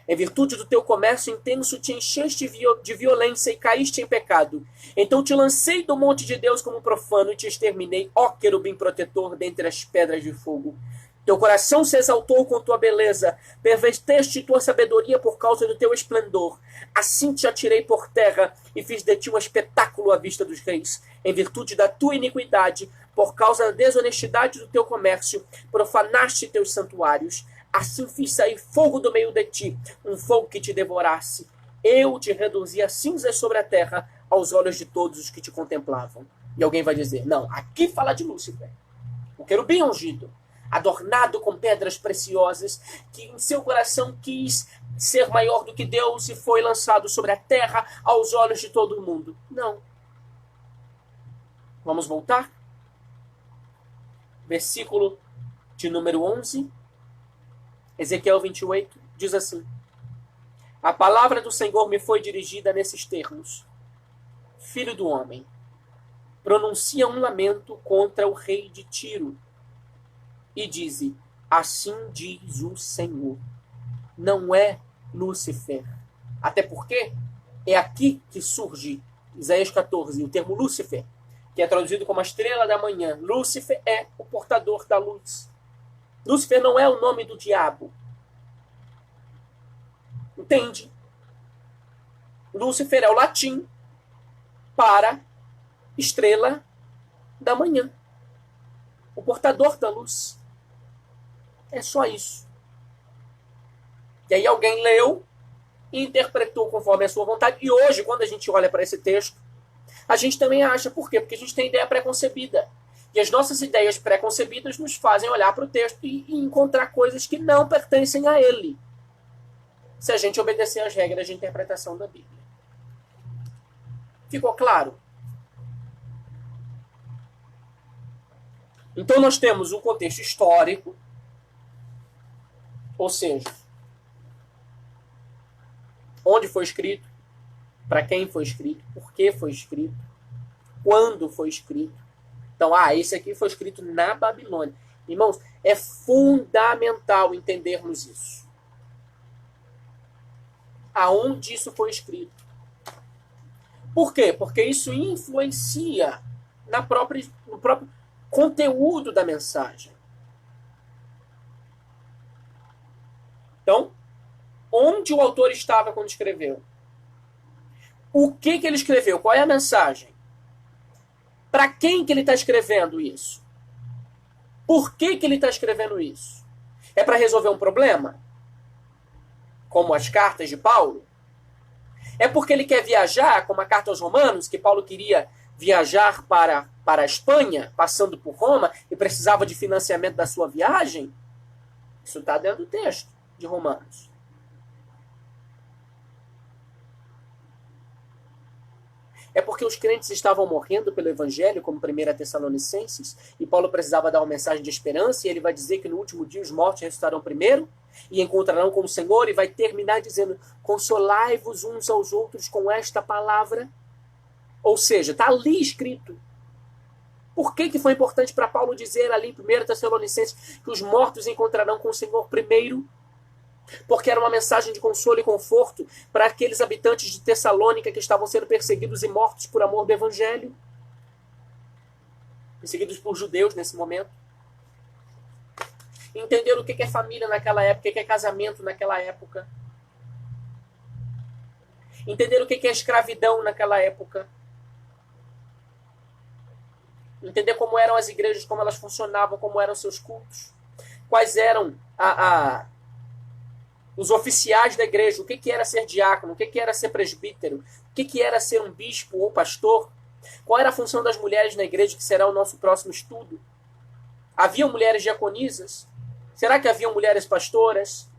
Em virtude do teu comércio intenso, te encheste de violência e caíste em pecado. Então te lancei do monte de Deus como profano e te exterminei, ó querubim protetor, dentre as pedras de fogo. Teu coração se exaltou com tua beleza, perverteste tua sabedoria por causa do teu esplendor. Assim te atirei por terra e fiz de ti um espetáculo à vista dos reis. Em virtude da tua iniquidade, por causa da desonestidade do teu comércio, profanaste teus santuários. Assim fiz sair fogo do meio de ti, um fogo que te devorasse. Eu te reduzi a cinzas sobre a terra, aos olhos de todos os que te contemplavam. E alguém vai dizer: não, aqui fala de Lúcifer. o querubim ungido, adornado com pedras preciosas, que em seu coração quis ser maior do que Deus e foi lançado sobre a terra aos olhos de todo mundo. Não. Vamos voltar? Versículo de número 11, Ezequiel 28, diz assim: a palavra do Senhor me foi dirigida nesses termos: Filho do homem, pronuncia um lamento contra o rei de Tiro e dize: assim diz o Senhor, não é Lúcifer. Até porque é aqui que surge, Isaías 14, o termo Lúcifer, que é traduzido como a estrela da manhã. Lúcifer é o portador da luz. Lúcifer não é o nome do diabo. Entende? Lúcifer é o latim para estrela da manhã. O portador da luz. É só isso. E aí alguém leu e interpretou conforme a sua vontade. E hoje, quando a gente olha para esse texto, a gente também acha. Por quê? Porque a gente tem ideia preconcebida. E as nossas ideias preconcebidas nos fazem olhar para o texto e encontrar coisas que não pertencem a ele, se a gente obedecer às regras de interpretação da Bíblia. Ficou claro? Então nós temos um contexto histórico, ou seja, onde foi escrito, para quem foi escrito, por que foi escrito, quando foi escrito. Então, esse aqui foi escrito na Babilônia. Irmãos, é fundamental entendermos isso. Aonde isso foi escrito. Por quê? Porque isso influencia no próprio conteúdo da mensagem. Então, onde o autor estava quando escreveu? O que ele escreveu? Qual é a mensagem? Para quem que ele está escrevendo isso? Por que ele está escrevendo isso? É para resolver um problema? Como as cartas de Paulo? É porque ele quer viajar, como a carta aos Romanos, que Paulo queria viajar para a Espanha, passando por Roma, e precisava de financiamento da sua viagem? Isso está dentro do texto de Romanos. É porque os crentes estavam morrendo pelo Evangelho, como 1 Tessalonicenses, e Paulo precisava dar uma mensagem de esperança, e ele vai dizer que no último dia os mortos ressuscitarão primeiro, e encontrarão com o Senhor, e vai terminar dizendo: consolai-vos uns aos outros com esta palavra. Ou seja, está ali escrito. Por que foi importante para Paulo dizer ali em 1 Tessalonicenses que os mortos encontrarão com o Senhor primeiro? Porque era uma mensagem de consolo e conforto para aqueles habitantes de Tessalônica que estavam sendo perseguidos e mortos por amor do Evangelho. Perseguidos por judeus nesse momento. Entender o que é família naquela época, o que é casamento naquela época. Entender o que é escravidão naquela época. Entender como eram as igrejas, como elas funcionavam, como eram seus cultos. Quais eram os oficiais da igreja, o que era ser diácono, o que era ser presbítero, o que era ser um bispo ou pastor, qual era a função das mulheres na igreja, que será o nosso próximo estudo. Haviam mulheres diaconisas? Será que haviam mulheres pastoras?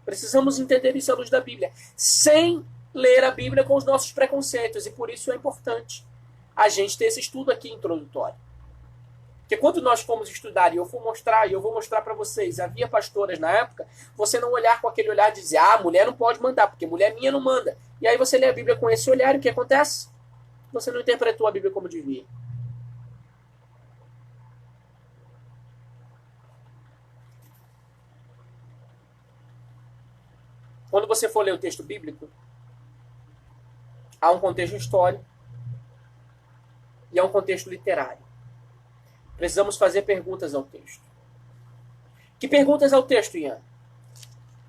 Precisamos entender isso à luz da Bíblia, sem ler a Bíblia com os nossos preconceitos, e por isso é importante a gente ter esse estudo aqui introdutório. Porque quando nós formos estudar, e eu vou mostrar para vocês, havia pastoras na época, você não olhar com aquele olhar de dizer: mulher não pode mandar, porque mulher minha não manda. E aí você lê a Bíblia com esse olhar, e o que acontece? Você não interpretou a Bíblia como devia. Quando você for ler o texto bíblico, há um contexto histórico e há um contexto literário. Precisamos fazer perguntas ao texto. Que perguntas ao texto, Ian?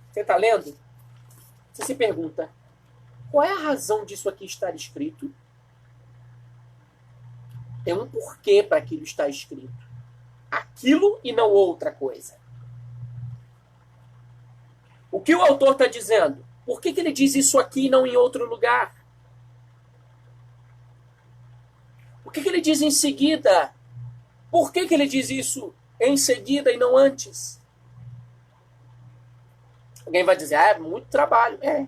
Você está lendo? Você se pergunta: qual é a razão disso aqui estar escrito? Tem um porquê para aquilo estar escrito. Aquilo e não outra coisa. O que o autor está dizendo? Por que ele diz isso aqui e não em outro lugar? O que ele diz em seguida? Por que ele diz isso em seguida e não antes? Alguém vai dizer, é muito trabalho. É.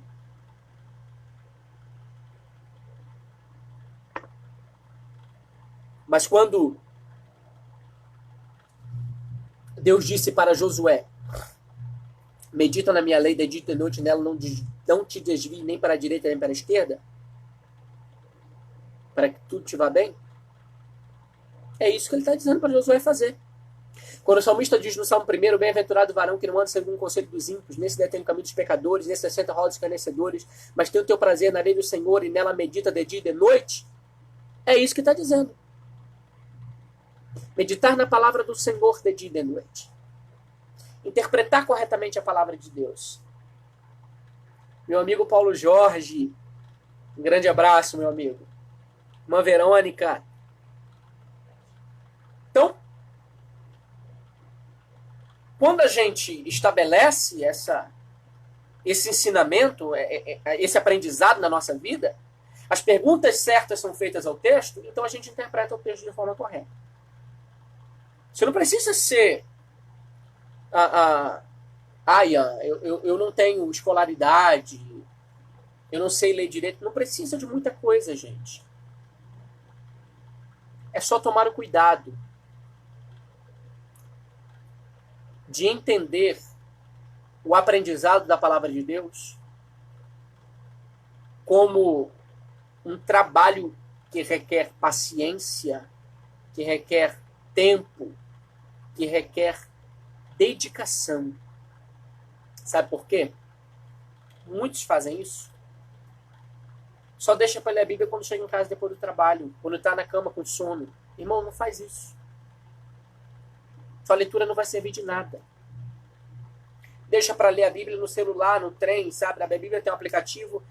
Mas quando Deus disse para Josué, medita na minha lei, de dia e de noite nela, não te desvie nem para a direita nem para a esquerda, para que tudo te vá bem. É isso que ele está dizendo para Josué fazer. Quando o salmista diz no Salmo 1, bem-aventurado o varão que não anda segundo o conselho dos ímpios, nesse detém o caminho dos pecadores, nesse assenta a roda dos escarnecedores, mas tem o teu prazer na lei do Senhor e nela medita de dia e de noite. É isso que está dizendo. Meditar na palavra do Senhor de dia e de noite. Interpretar corretamente a palavra de Deus. Meu amigo Paulo Jorge, um grande abraço, meu amigo. Irmã Verônica. Então, quando a gente estabelece esse ensinamento, esse aprendizado na nossa vida, as perguntas certas são feitas ao texto, então a gente interpreta o texto de forma correta. Você não precisa ser Ian, eu não tenho escolaridade, eu não sei ler direito. Não precisa de muita coisa, gente. É só tomar o cuidado de entender o aprendizado da palavra de Deus como um trabalho que requer paciência, que requer tempo, que requer dedicação. Sabe por quê? Muitos fazem isso. Só deixa para ler a Bíblia quando chega em casa depois do trabalho, quando está na cama com sono. Irmão, não faz isso. Sua leitura não vai servir de nada. Deixa para ler a Bíblia no celular, no trem, sabe? A Bíblia tem um aplicativo,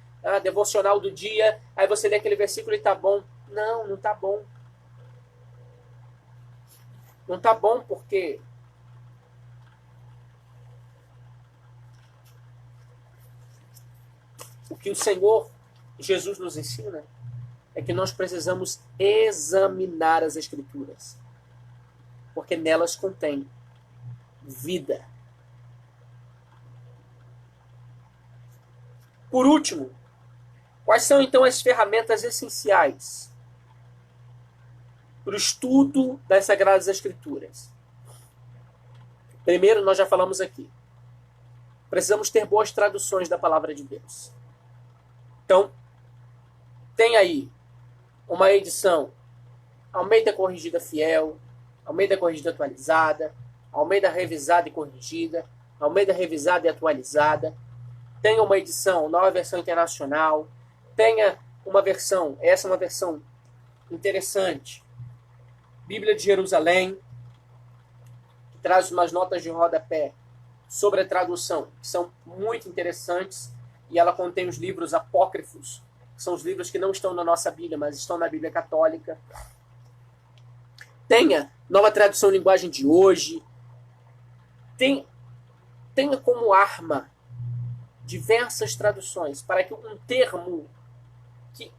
devocional do dia, aí você lê aquele versículo e tá bom. Não, não tá bom. Não tá bom porque o que o Senhor Jesus nos ensina é que nós precisamos examinar as Escrituras, porque nelas contém vida. Por último, quais são então as ferramentas essenciais para o estudo das Sagradas Escrituras? Primeiro, nós já falamos aqui. Precisamos ter boas traduções da palavra de Deus. Então, tem aí uma edição Almeida Corrigida Fiel, Almeida Corrigida Atualizada, Almeida Revisada e Corrigida, Almeida Revisada e Atualizada. Tenha uma edição, nova versão internacional. Tenha uma versão, essa é uma versão interessante, Bíblia de Jerusalém, que traz umas notas de rodapé sobre a tradução, que são muito interessantes, e ela contém os livros apócrifos, que são os livros que não estão na nossa Bíblia, mas estão na Bíblia Católica. Tenha nova tradução em linguagem de hoje. Tenha como arma diversas traduções, para que um termo que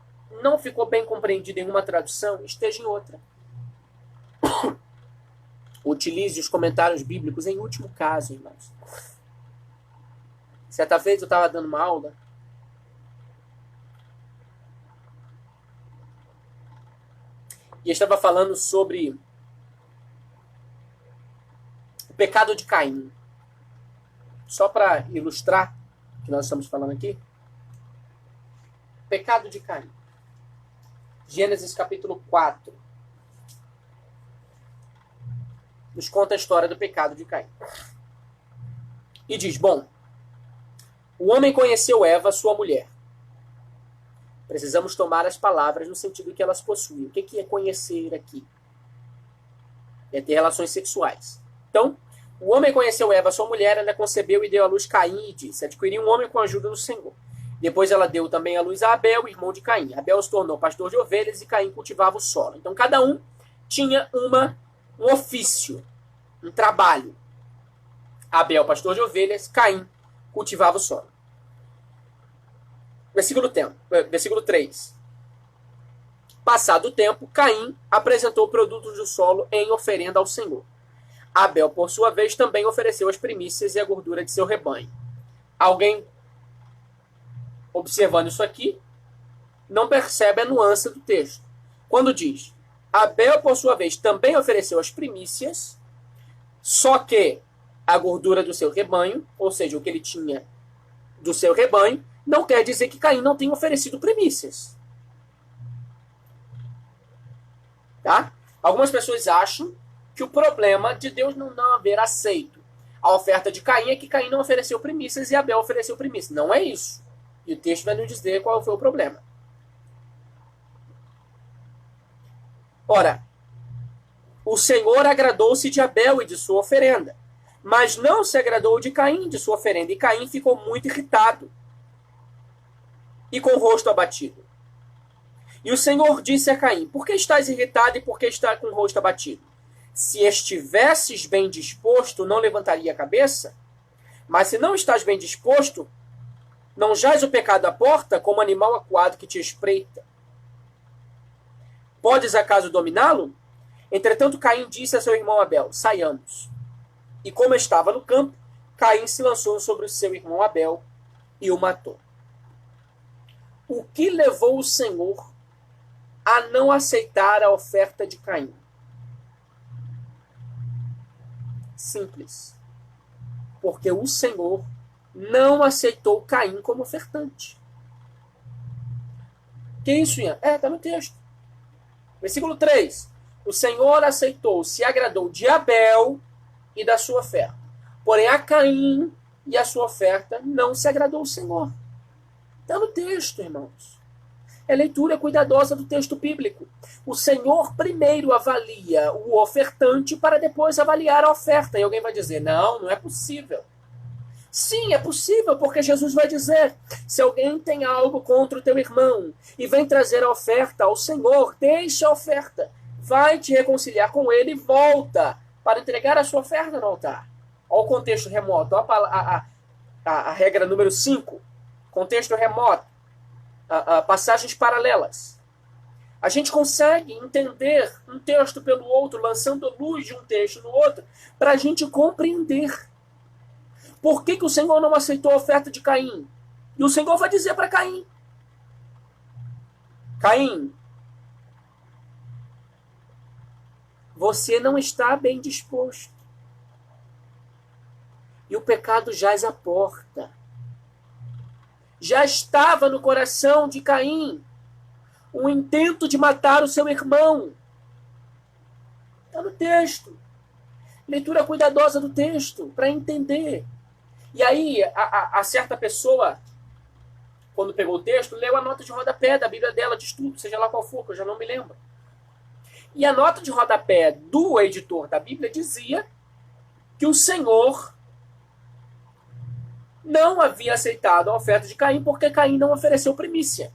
não ficou bem compreendido em uma tradução esteja em outra. Utilize os comentários bíblicos em último caso, irmãos. Certa vez eu estava dando uma aula e eu estava falando sobre o pecado de Caim. Só para ilustrar o que nós estamos falando aqui. Pecado de Caim. Gênesis capítulo 4. Nos conta a história do pecado de Caim. E diz, bom, o homem conheceu Eva, sua mulher. Precisamos tomar as palavras no sentido que elas possuem. O que é conhecer aqui? É ter relações sexuais. Então, o homem conheceu Eva, sua mulher, ela concebeu e deu à luz Caim e disse, adquiri um homem com a ajuda do Senhor. Depois ela deu também à luz a Abel, irmão de Caim. Abel se tornou pastor de ovelhas e Caim cultivava o solo. Então, cada um tinha um ofício, um trabalho. Abel, pastor de ovelhas, Caim cultivava o solo. Versículo 3. Passado o tempo, Caim apresentou produtos do solo em oferenda ao Senhor. Abel, por sua vez, também ofereceu as primícias e a gordura de seu rebanho. Alguém, observando isso aqui, não percebe a nuance do texto. Quando diz, Abel, por sua vez, também ofereceu as primícias, só que a gordura do seu rebanho, ou seja, o que ele tinha do seu rebanho, não quer dizer que Caim não tenha oferecido primícias. Tá? Algumas pessoas acham que o problema de Deus não haver aceito a oferta de Caim é que Caim não ofereceu primícias e Abel ofereceu primícias. Não é isso. E o texto vai nos dizer qual foi o problema. Ora, o Senhor agradou-se de Abel e de sua oferenda, mas não se agradou de Caim de sua oferenda. E Caim ficou muito irritado e com o rosto abatido. E o Senhor disse a Caim, por que estás irritado e por que estás com o rosto abatido? Se estivesses bem disposto, não levantaria a cabeça? Mas se não estás bem disposto, não jaz o pecado à porta, como animal acuado que te espreita. Podes acaso dominá-lo? Entretanto, Caim disse a seu irmão Abel, saiamos. E como estava no campo, Caim se lançou sobre o seu irmão Abel e o matou. O que levou o Senhor a não aceitar a oferta de Caim? Simples. Porque o Senhor não aceitou Caim como ofertante. Que isso, Ian? Está no texto. Versículo 3. O Senhor aceitou, se agradou de Abel e da sua oferta. Porém, a Caim e a sua oferta não se agradou o Senhor. Está no texto, irmãos. É leitura cuidadosa do texto bíblico. O Senhor primeiro avalia o ofertante para depois avaliar a oferta. E alguém vai dizer, não é possível. Sim, é possível, porque Jesus vai dizer, se alguém tem algo contra o teu irmão e vem trazer a oferta ao Senhor, deixa a oferta, vai te reconciliar com ele e volta para entregar a sua oferta no altar. Olha o contexto remoto, olha a regra número 5, contexto remoto, passagens paralelas. A gente consegue entender um texto pelo outro, lançando luz de um texto no outro, para a gente compreender. Por que o Senhor não aceitou a oferta de Caim? E o Senhor vai dizer para Caim, Caim, você não está bem disposto. E o pecado jaz à porta. Já estava no coração de Caim o intento de matar o seu irmão. Está no texto. Leitura cuidadosa do texto, para entender. E aí, a certa pessoa, quando pegou o texto, leu a nota de rodapé da Bíblia dela, de estudo, seja lá qual for, que eu já não me lembro. E a nota de rodapé do editor da Bíblia dizia que o Senhor não havia aceitado a oferta de Caim porque Caim não ofereceu primícia.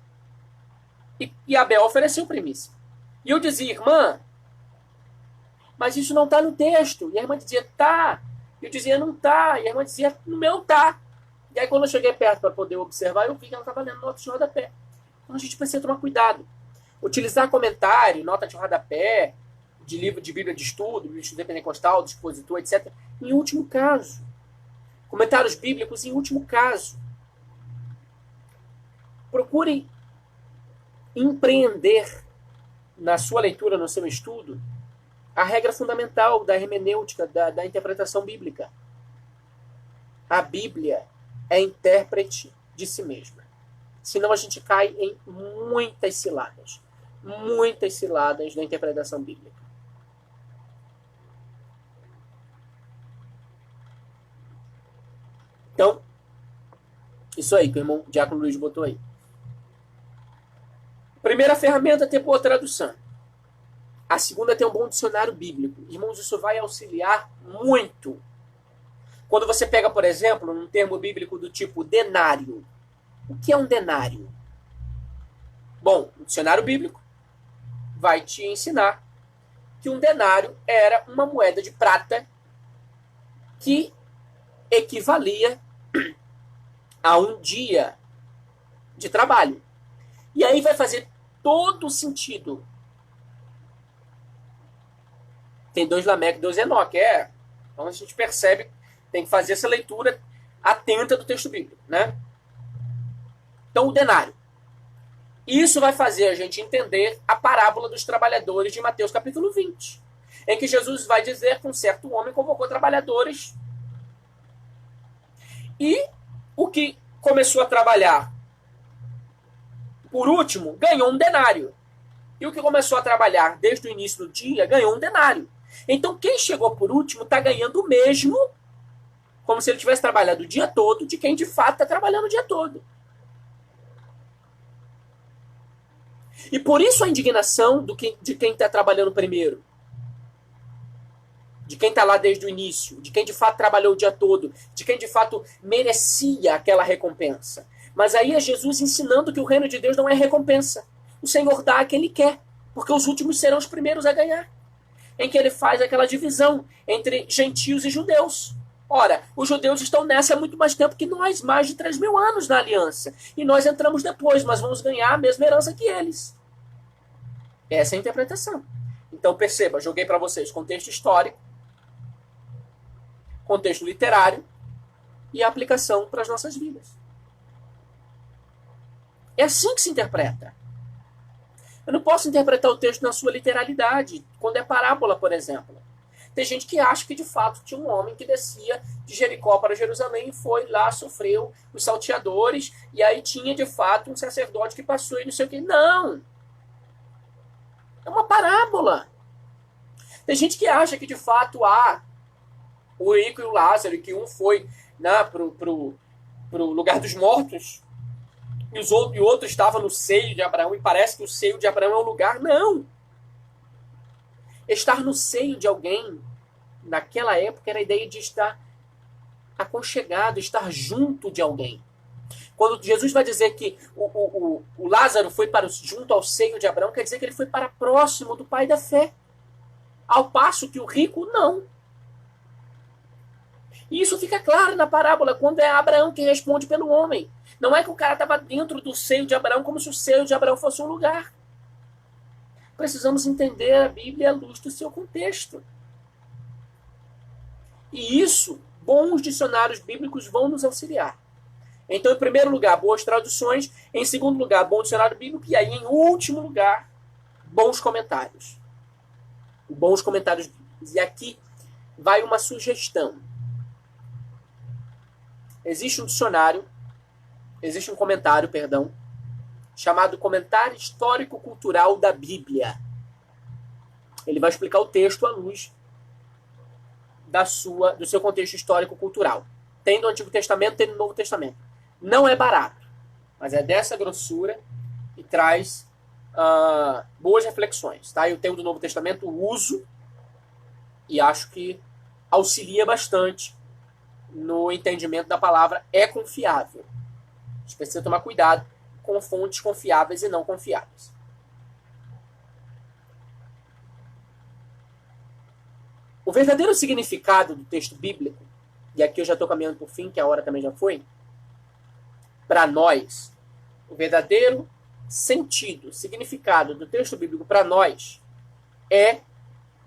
E Abel ofereceu primícia. E eu dizia, irmã, mas isso não está no texto. E a irmã dizia, tá. E eu dizia, não tá. E a irmã dizia, no meu tá. E aí quando eu cheguei perto para poder observar, eu vi que ela estava lendo nota de rodapé. Então a gente precisa tomar cuidado. Utilizar comentário, nota de rodapé, de livro de Bíblia de estudo, Bíblia de estudo pentecostal, do expositor, etc. Em último caso. Comentários bíblicos em último caso. Procure empreender na sua leitura, no seu estudo, a regra fundamental da hermenêutica, da interpretação bíblica. A Bíblia é intérprete de si mesma. Senão a gente cai em muitas ciladas. Muitas ciladas na interpretação bíblica. Então, isso aí que o irmão Diácono Luiz botou aí. Primeira ferramenta é ter boa tradução. A segunda é ter um bom dicionário bíblico. Irmãos, isso vai auxiliar muito. Quando você pega, por exemplo, um termo bíblico do tipo denário. O que é um denário? Bom, o dicionário bíblico vai te ensinar que um denário era uma moeda de prata que equivalia a um dia de trabalho. E aí vai fazer todo sentido. Tem 2 Lameque e 2 Enoque. Então a gente percebe, tem que fazer essa leitura atenta do texto bíblico, né? Então, o denário. Isso vai fazer a gente entender a parábola dos trabalhadores de Mateus capítulo 20, em que Jesus vai dizer que um certo homem convocou trabalhadores e o que começou a trabalhar por último ganhou um denário. E o que começou a trabalhar desde o início do dia ganhou um denário. Então, quem chegou por último está ganhando o mesmo, como se ele tivesse trabalhado o dia todo, de quem de fato está trabalhando o dia todo. E por isso a indignação de quem está trabalhando primeiro. De quem está lá desde o início. De quem de fato trabalhou o dia todo. De quem de fato merecia aquela recompensa. Mas aí é Jesus ensinando que o reino de Deus não é recompensa. O Senhor dá a quem Ele quer. Porque os últimos serão os primeiros a ganhar. Em que Ele faz aquela divisão entre gentios e judeus. Ora, os judeus estão nessa há muito mais tempo que nós, mais de 3.000 anos na aliança. E nós entramos depois, mas vamos ganhar a mesma herança que eles. Essa é a interpretação. Então perceba, joguei para vocês contexto histórico, contexto literário e a aplicação para as nossas vidas. É assim que se interpreta. Eu não posso interpretar o texto na sua literalidade, quando é parábola, por exemplo. Tem gente que acha que de fato tinha um homem que descia de Jericó para Jerusalém e foi lá, sofreu os salteadores, e aí tinha de fato um sacerdote que passou e não sei o que. Não! É uma parábola. Tem gente que acha que de fato há o rico e o Lázaro, e que um foi pro lugar dos mortos e o outro estava no seio de Abraão, e parece que o seio de Abraão é um lugar. Não! Estar no seio de alguém, naquela época, era a ideia de estar aconchegado, estar junto de alguém. Quando Jesus vai dizer que o Lázaro foi junto ao seio de Abraão, quer dizer que ele foi para próximo do pai da fé. Ao passo que o rico, não. E isso fica claro na parábola, quando é Abraão que responde pelo homem. Não é que o cara estava dentro do seio de Abraão, como se o seio de Abraão fosse um lugar. Precisamos entender a Bíblia à luz do seu contexto. E isso, bons dicionários bíblicos vão nos auxiliar. Então, em primeiro lugar, boas traduções. Em segundo lugar, bom dicionário bíblico. E aí, em último lugar, bons comentários. Bons comentários bíblicos. E aqui vai uma sugestão. Existe um comentário, chamado Comentário Histórico-Cultural da Bíblia. Ele vai explicar o texto à luz do seu contexto histórico-cultural. Tem do Antigo Testamento, tem do Novo Testamento. Não é barato, mas é dessa grossura e traz boas reflexões. Tá? Eu tenho do Novo Testamento, uso e acho que auxilia bastante no entendimento da palavra. É confiável. A gente precisa tomar cuidado com fontes confiáveis e não confiáveis. O verdadeiro significado do texto bíblico, e aqui eu já estou caminhando para o fim, que a hora também já foi, para nós, o verdadeiro sentido, significado do texto bíblico para nós é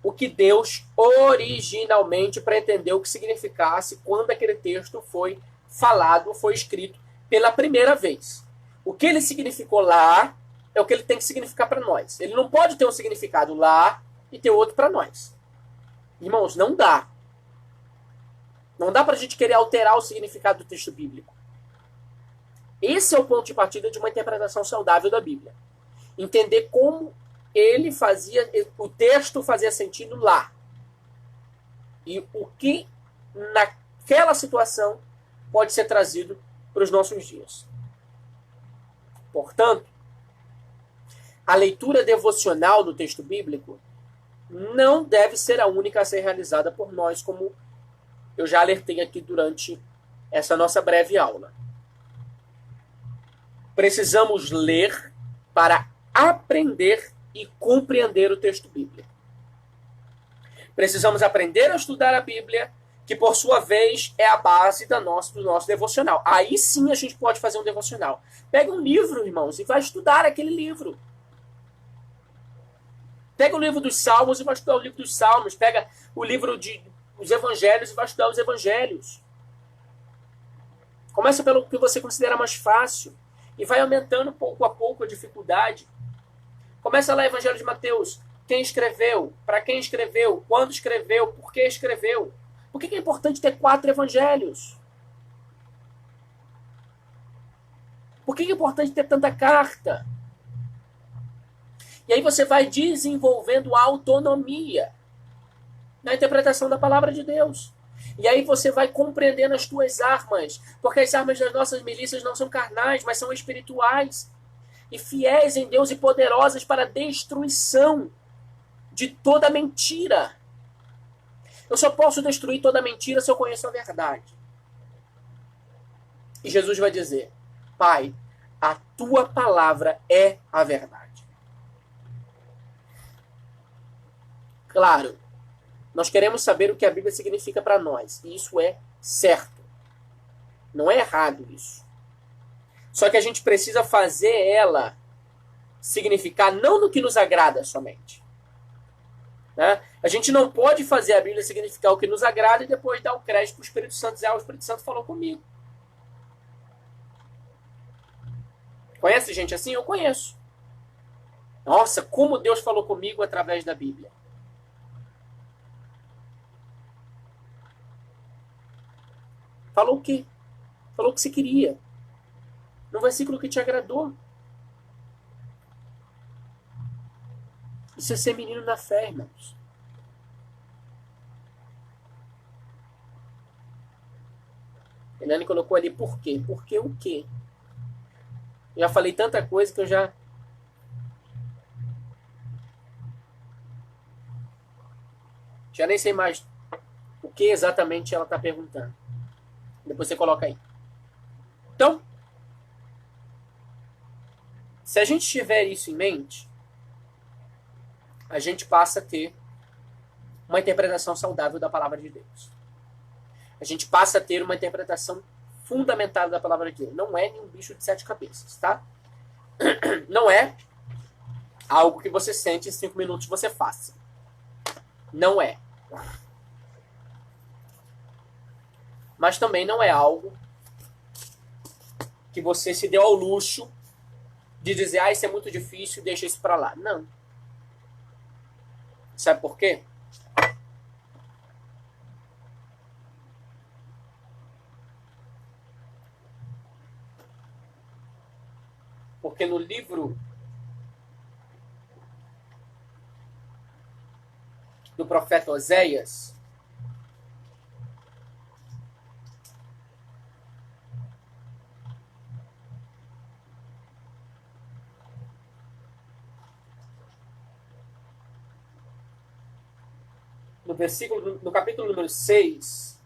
o que Deus originalmente pretendeu que significasse quando aquele texto foi falado, foi escrito pela primeira vez. O que ele significou lá é o que ele tem que significar para nós. Ele não pode ter um significado lá e ter outro para nós. Irmãos, não dá. Não dá para a gente querer alterar o significado do texto bíblico. Esse é o ponto de partida de uma interpretação saudável da Bíblia. Entender como o texto fazia sentido lá. E o que naquela situação pode ser trazido para os nossos dias. Portanto, a leitura devocional do texto bíblico não deve ser a única a ser realizada por nós, como eu já alertei aqui durante essa nossa breve aula. Precisamos ler para aprender e compreender o texto bíblico. Precisamos aprender a estudar a Bíblia, que por sua vez é a base do nosso devocional. Aí sim a gente pode fazer um devocional. Pega um livro, irmãos, e vai estudar aquele livro. Pega o livro dos Salmos e vai estudar o livro dos Salmos. Pega o livro dos Evangelhos e vai estudar os Evangelhos. Começa pelo que você considera mais fácil e vai aumentando pouco a pouco a dificuldade. Começa lá o Evangelho de Mateus. Quem escreveu? Para quem escreveu? Quando escreveu? Por que escreveu? Por que é importante ter 4 evangelhos? Por que é importante ter tanta carta? E aí você vai desenvolvendo autonomia na interpretação da palavra de Deus. E aí você vai compreendendo as tuas armas, porque as armas das nossas milícias não são carnais, mas são espirituais, e fiéis em Deus e poderosas para a destruição de toda mentira. Eu só posso destruir toda mentira se eu conheço a verdade. E Jesus vai dizer: Pai, a tua palavra é a verdade. Claro, nós queremos saber o que a Bíblia significa para nós. E isso é certo. Não é errado isso. Só que a gente precisa fazer ela significar não no que nos agrada somente. Né? A gente não pode fazer a Bíblia significar o que nos agrada e depois dar o crédito para o Espírito Santo e dizer: o Espírito Santo falou comigo. Conhece gente assim? Eu conheço. Nossa, como Deus falou comigo através da Bíblia. Falou o quê? Falou o que você queria. No versículo que te agradou. Isso é ser menino na fé, irmãos. Eliane colocou ali por quê? Porque o quê? Eu já falei tanta coisa que eu já nem sei mais o que exatamente ela está perguntando. Depois você coloca aí. Então, se a gente tiver isso em mente, a gente passa a ter uma interpretação saudável da palavra de Deus. A gente passa a ter uma interpretação fundamentada da palavra de Deus. Não é nenhum bicho de 7 cabeças, tá? Não é algo que você sente em 5 minutos você faça. Não é. Mas também não é algo que você se deu ao luxo de dizer: isso é muito difícil, deixa isso pra lá. Não. Sabe por quê? Porque no livro do profeta Oséias, no capítulo número 6,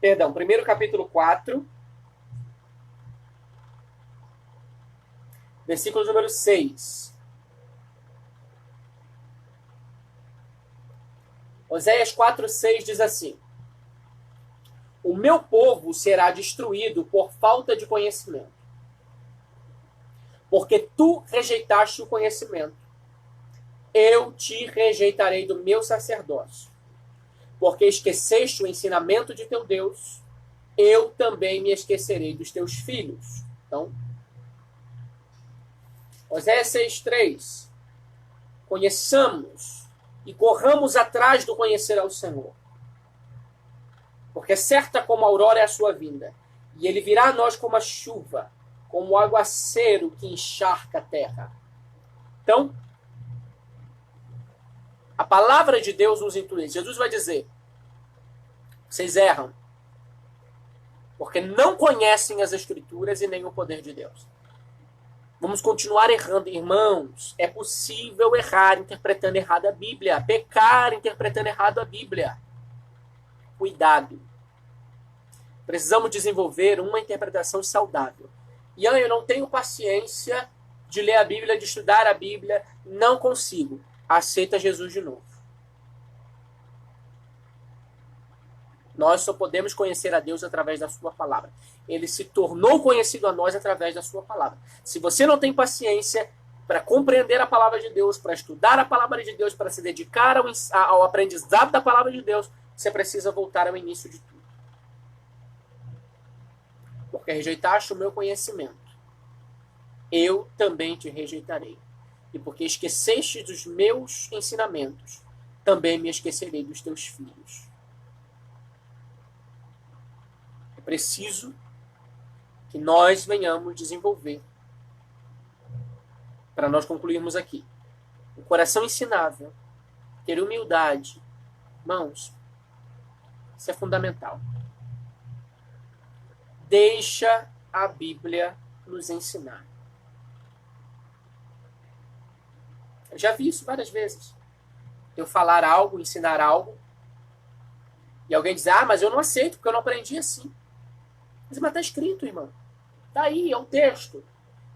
perdão, primeiro capítulo 4, versículo número 6. Oséias 4:6 diz assim: o meu povo será destruído por falta de conhecimento, porque tu rejeitaste o conhecimento. Eu te rejeitarei do meu sacerdócio, porque esqueceste o ensinamento de teu Deus, eu também me esquecerei dos teus filhos. Então, Oséias 6:3. Conheçamos e corramos atrás do conhecer ao Senhor, porque certa como a aurora é a sua vinda, e ele virá a nós como a chuva, como o aguaceiro que encharca a terra. Então, a palavra de Deus nos intui. Jesus vai dizer: vocês erram, porque não conhecem as Escrituras e nem o poder de Deus. Vamos continuar errando, irmãos. É possível errar interpretando errado a Bíblia, pecar interpretando errado a Bíblia. Cuidado. Precisamos desenvolver uma interpretação saudável. Ian, eu não tenho paciência de ler a Bíblia, de estudar a Bíblia. Não consigo. Aceita Jesus de novo. Nós só podemos conhecer a Deus através da sua palavra. Ele se tornou conhecido a nós através da sua palavra. Se você não tem paciência para compreender a palavra de Deus, para estudar a palavra de Deus, para se dedicar ao aprendizado da palavra de Deus, você precisa voltar ao início de tudo. Porque rejeitaste o meu conhecimento, eu também te rejeitarei. E porque esqueceste dos meus ensinamentos, também me esquecerei dos teus filhos. É preciso que nós venhamos desenvolver, para nós concluirmos aqui, o coração ensinável, ter humildade. Irmãos, isso é fundamental. Deixa a Bíblia nos ensinar. Eu já vi isso várias vezes. Eu falar algo, ensinar algo, e alguém diz, mas eu não aceito, porque eu não aprendi assim. Mas está escrito, irmão. Está aí, é um texto.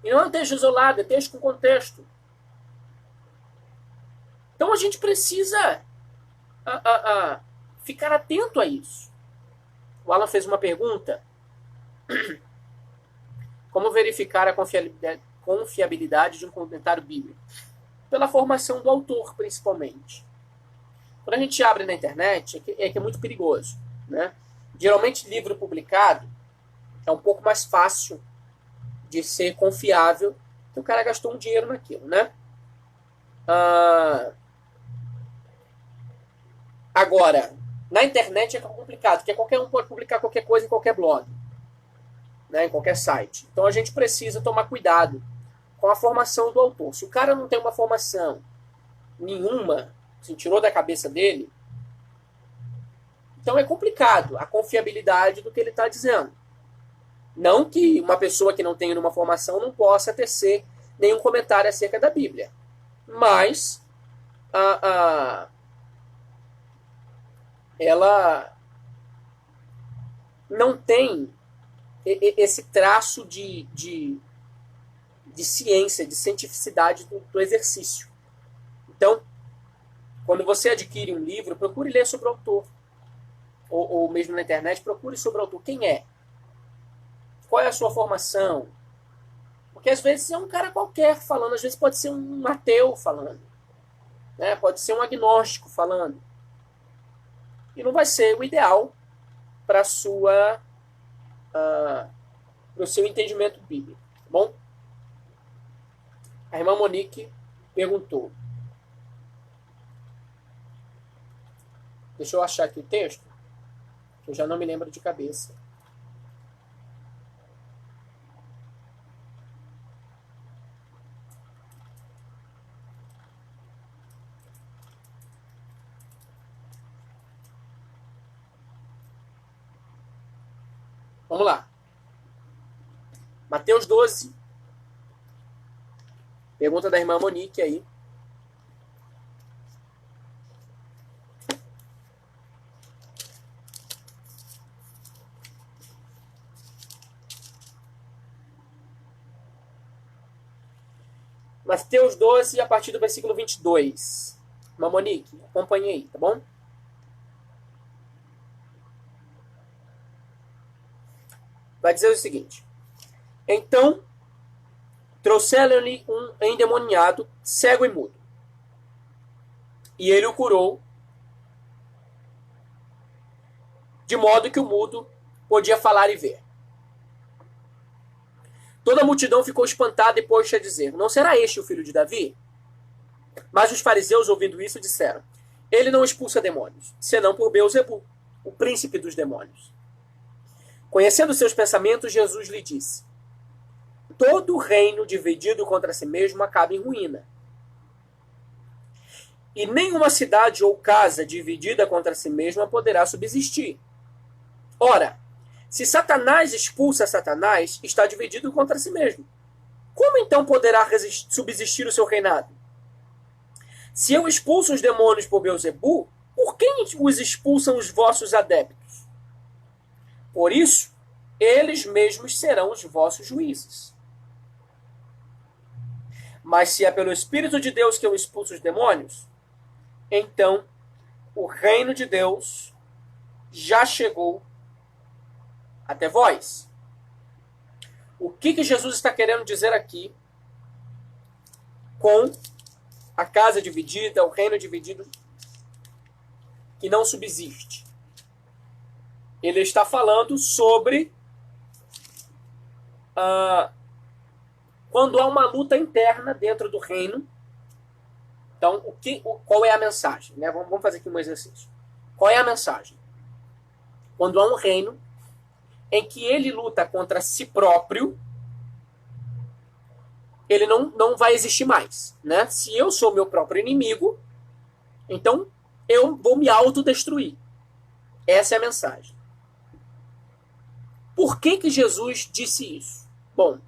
E não é um texto isolado, é texto com contexto. Então a gente precisa ficar atento a isso. O Alan fez uma pergunta. Como verificar a confiabilidade de um comentário bíblico? Pela formação do autor, principalmente. Quando a gente abre na internet, é que é muito perigoso, né? Geralmente, livro publicado é um pouco mais fácil de ser confiável, que o cara gastou um dinheiro naquilo, né? Agora, na internet é complicado, porque qualquer um pode publicar qualquer coisa em qualquer blog, né, em qualquer site. Então a gente precisa tomar cuidado com a formação do autor. Se o cara não tem uma formação nenhuma, se tirou da cabeça dele, então é complicado a confiabilidade do que ele está dizendo. Não que uma pessoa que não tenha uma formação não possa tecer nenhum comentário acerca da Bíblia. Mas ela não tem esse traço de ciência, de cientificidade do exercício. Então, quando você adquire um livro, procure ler sobre o autor. Ou mesmo na internet, procure sobre o autor. Quem é? Qual é a sua formação? Porque às vezes é um cara qualquer falando, às vezes pode ser um ateu falando, né? Pode ser um agnóstico falando. E não vai ser o ideal para o seu entendimento bíblico. Tá bom? A irmã Monique perguntou. Deixa eu achar aqui o texto, que eu já não me lembro de cabeça. Vamos lá. Mateus 12. Pergunta da irmã Monique aí. Mateus 12, a partir do versículo 22. Irmã Monique, acompanhe aí, tá bom? Vai dizer o seguinte. Então, trouxeram-lhe um endemoniado, cego e mudo. E ele o curou, de modo que o mudo podia falar e ver. Toda a multidão ficou espantada e pôs-se a dizer, não será este o filho de Davi? Mas os fariseus, ouvindo isso, disseram, ele não expulsa demônios, senão por Beelzebu, o príncipe dos demônios. Conhecendo seus pensamentos, Jesus lhe disse, todo reino dividido contra si mesmo acaba em ruína. E nenhuma cidade ou casa dividida contra si mesma poderá subsistir. Ora, se Satanás expulsa Satanás, está dividido contra si mesmo. Como então poderá subsistir o seu reinado? Se eu expulso os demônios por Beelzebu, por quem os expulsam os vossos adeptos? Por isso, eles mesmos serão os vossos juízes. Mas se é pelo Espírito de Deus que eu expulso os demônios, então o reino de Deus já chegou até vós. O que Jesus está querendo dizer aqui com a casa dividida, o reino dividido, que não subsiste? Ele está falando sobre quando há uma luta interna dentro do reino. Então, qual é a mensagem? Né? Vamos fazer aqui um exercício. Qual é a mensagem? Quando há um reino em que ele luta contra si próprio, ele não vai existir mais. Né? Se eu sou meu próprio inimigo, então eu vou me autodestruir. Essa é a mensagem. Por que Jesus disse isso? Bom,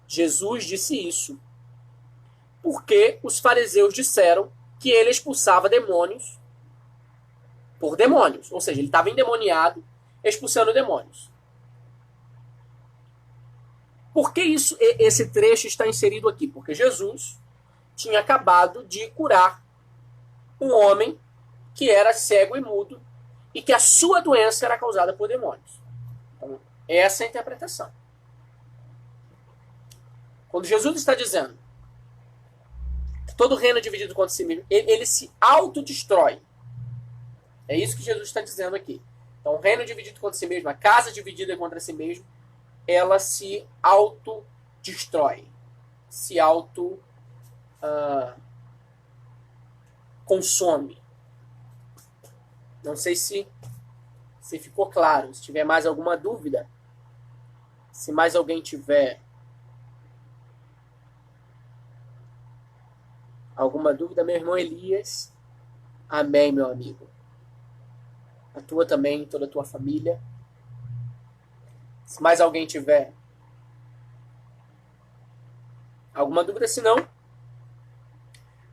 Jesus disse isso porque os fariseus disseram que ele expulsava demônios por demônios. Ou seja, ele estava endemoniado, expulsando demônios. Por que esse trecho está inserido aqui? Porque Jesus tinha acabado de curar um homem que era cego e mudo e que a sua doença era causada por demônios. Então, essa é a interpretação. Quando Jesus está dizendo que todo reino é dividido contra si mesmo, ele se autodestrói. É isso que Jesus está dizendo aqui. Então, o reino dividido contra si mesmo, a casa dividida contra si mesmo, ela se autodestrói. Se consome. Não sei se ficou claro. Se tiver mais alguma dúvida, se mais alguém tiver alguma dúvida, meu irmão Elias, amém, meu amigo. A tua também, toda a tua família. Se mais alguém tiver alguma dúvida, se não,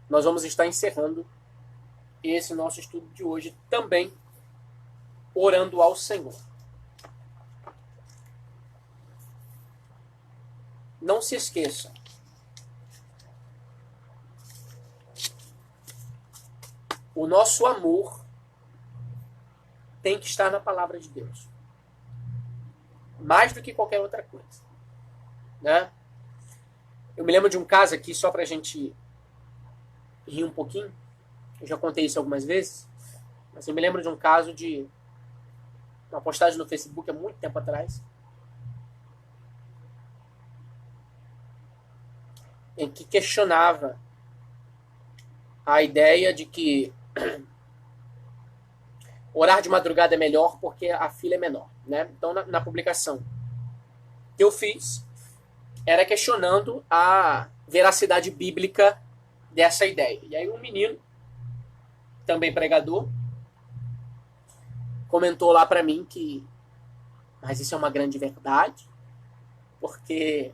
nós vamos estar encerrando esse nosso estudo de hoje também orando ao Senhor. Não se esqueça. O nosso amor tem que estar na palavra de Deus. Mais do que qualquer outra coisa. Né? Eu me lembro de um caso aqui, só pra gente rir um pouquinho. Eu já contei isso algumas vezes. Mas eu me lembro de um caso de uma postagem no Facebook há muito tempo atrás. Em que questionava a ideia de que orar de madrugada é melhor porque a fila é menor. Né? Então, na publicação que eu fiz, era questionando a veracidade bíblica dessa ideia. E aí um menino, também pregador, comentou lá pra mim que mas isso é uma grande verdade, porque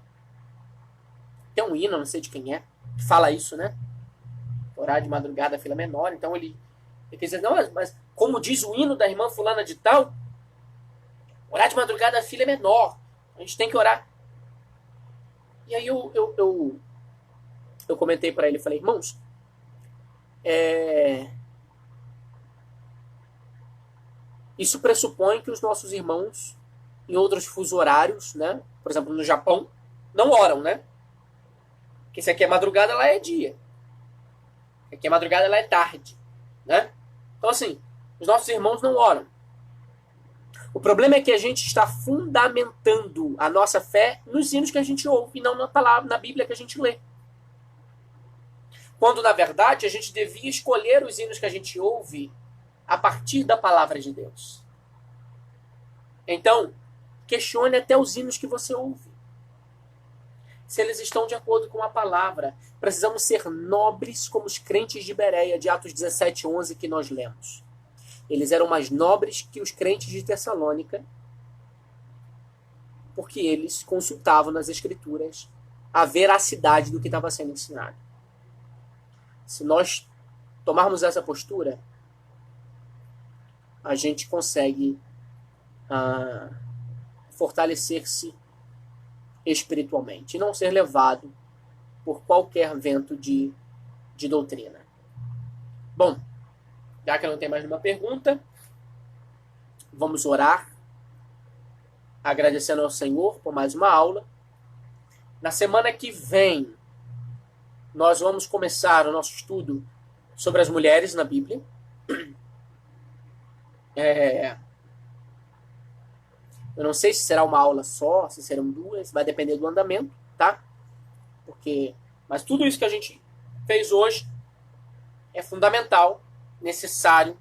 tem um hino, não sei de quem é, que fala isso, né? Orar de madrugada a fila é menor. Então ele quer dizer, não, mas como diz o hino da irmã fulana de tal, orar de madrugada a fila é menor. A gente tem que orar. E aí eu comentei para ele, falei, irmãos, isso pressupõe que os nossos irmãos em outros fusos horários, né? Por exemplo, no Japão, não oram, né? Porque se aqui é madrugada, lá é dia. Se aqui é madrugada, lá é tarde, né? Então, assim, os nossos irmãos não oram. O problema é que a gente está fundamentando a nossa fé nos hinos que a gente ouve e não na palavra, na Bíblia que a gente lê. Quando, na verdade, a gente devia escolher os hinos que a gente ouve a partir da palavra de Deus. Então, questione até os hinos que você ouve. Se eles estão de acordo com a palavra. Precisamos ser nobres como os crentes de Bereia, de Atos 17:11, que nós lemos. Eles eram mais nobres que os crentes de Tessalônica, porque eles consultavam nas Escrituras a veracidade do que estava sendo ensinado. Se nós tomarmos essa postura, a gente consegue fortalecer-se espiritualmente e não ser levado por qualquer vento de doutrina. Bom, já que não tem mais nenhuma pergunta, vamos orar, agradecendo ao Senhor por mais uma aula. Na semana que vem, nós vamos começar o nosso estudo sobre as mulheres na Bíblia. Eu não sei se será uma aula só, se serão duas, vai depender do andamento, tá? Mas tudo isso que a gente fez hoje é fundamental, necessário,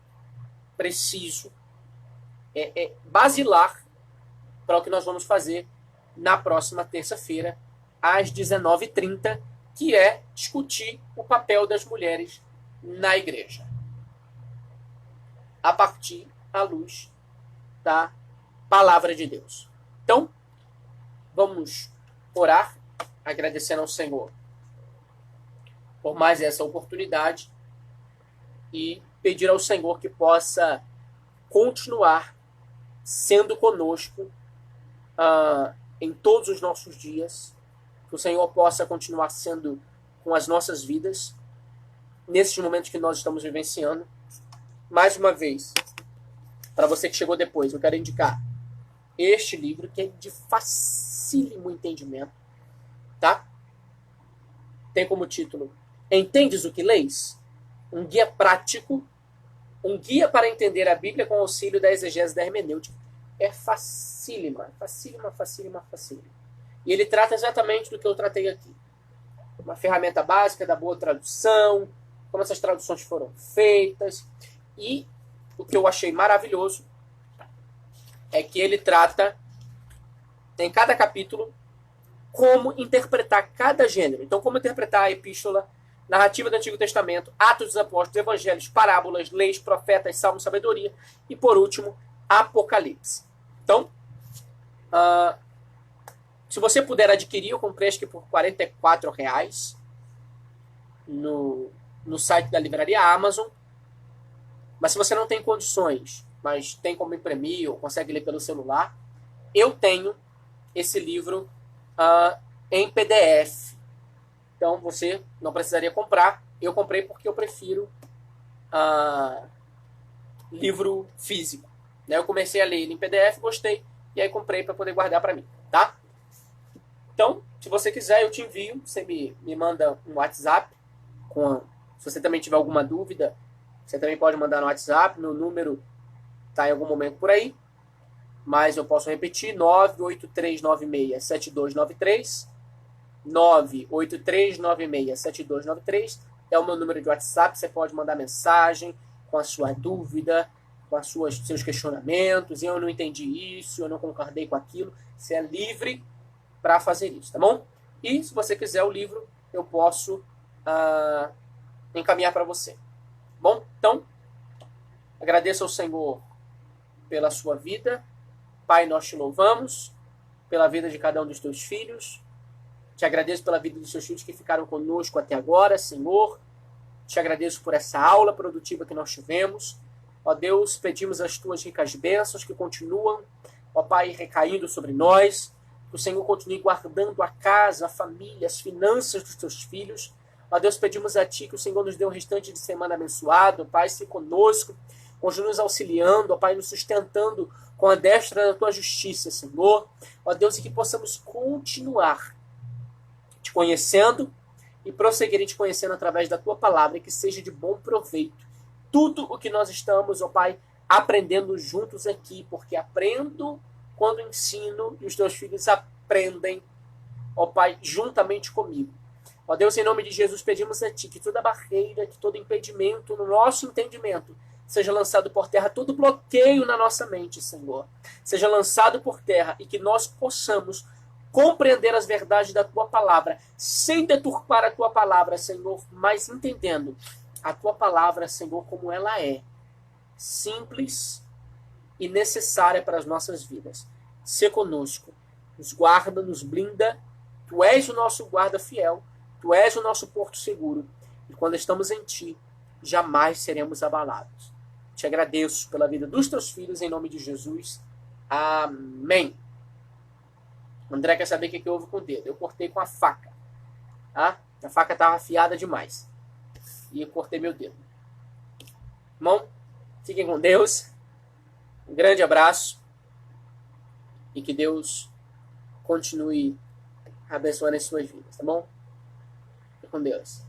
preciso, basilar para o que nós vamos fazer na próxima terça-feira, às 19h30, que é discutir o papel das mulheres na igreja, a partir da luz da palavra de Deus. Então, vamos orar, agradecendo ao Senhor por mais essa oportunidade e pedir ao Senhor que possa continuar sendo conosco em todos os nossos dias, que o Senhor possa continuar sendo com as nossas vidas, nesses momentos que nós estamos vivenciando. Mais uma vez, para você que chegou depois, eu quero indicar este livro, que é de facílimo entendimento, tá? Tem como título Entendes o que leis? Um guia prático, um guia para entender a Bíblia com auxílio da exegese da hermenêutica. É facílima. E ele trata exatamente do que eu tratei aqui. Uma ferramenta básica da boa tradução, como essas traduções foram feitas. E o que eu achei maravilhoso é que ele trata, em cada capítulo, como interpretar cada gênero. Então, como interpretar a epístola, narrativa do Antigo Testamento, Atos dos Apóstolos, Evangelhos, parábolas, leis, profetas, salmos, sabedoria e, por último, Apocalipse. Então, se você puder adquirir, eu comprei acho que por R$44 no site da livraria Amazon. Mas se você não tem condições, mas tem como imprimir ou consegue ler pelo celular, eu tenho esse livro em PDF. Então você não precisaria comprar. Eu comprei porque eu prefiro livro físico. Eu comecei a ler ele em PDF, gostei, e aí comprei para poder guardar para mim, tá? Então, se você quiser, eu te envio. Você me manda um WhatsApp. Se você também tiver alguma dúvida, você também pode mandar no WhatsApp. Meu número está em algum momento por aí. Mas eu posso repetir. 983967293. 983967293. É o meu número de WhatsApp. Você pode mandar mensagem com a sua dúvida, com seus questionamentos. Eu não entendi isso, eu não concordei com aquilo. Você é livre para fazer isso, tá bom? E se você quiser o livro, eu posso encaminhar para você. Bom, então, agradeço ao Senhor pela sua vida. Pai, nós te louvamos pela vida de cada um dos teus filhos. Te agradeço pela vida dos teus filhos que ficaram conosco até agora, Senhor. Te agradeço por essa aula produtiva que nós tivemos. Ó Deus, pedimos as tuas ricas bênçãos que continuam, ó Pai, recaindo sobre nós. Que o Senhor continue guardando a casa, a família, as finanças dos teus filhos. Ó Deus, pedimos a Ti que o Senhor nos dê um restante de semana abençoado. Ó Pai, se conosco, continue nos auxiliando, ó Pai, nos sustentando com a destra da Tua justiça, Senhor. Ó Deus, e que possamos continuar Te conhecendo e prosseguir em Te conhecendo através da Tua palavra, e que seja de bom proveito tudo o que nós estamos, ó Pai, aprendendo juntos aqui, porque aprendo quando ensino e os teus filhos aprendem, ó Pai, juntamente comigo. Ó Deus, em nome de Jesus, pedimos a Ti que toda barreira, que todo impedimento no nosso entendimento seja lançado por terra, todo bloqueio na nossa mente, Senhor, seja lançado por terra, e que nós possamos compreender as verdades da Tua palavra, sem deturpar a Tua palavra, Senhor, mas entendendo a Tua palavra, Senhor, como ela é, simples e necessária para as nossas vidas. Sê conosco, nos guarda, nos blinda. Tu és o nosso guarda fiel, Tu és o nosso porto seguro, e quando estamos em Ti, jamais seremos abalados. Te agradeço pela vida dos Teus filhos, em nome de Jesus. Amém. André quer saber o que houve com o dedo. Eu cortei com a faca. Tá? A faca estava afiada demais. E eu cortei meu dedo. Bom, fiquem com Deus. Um grande abraço e que Deus continue abençoando as suas vidas, tá bom? Fique com Deus.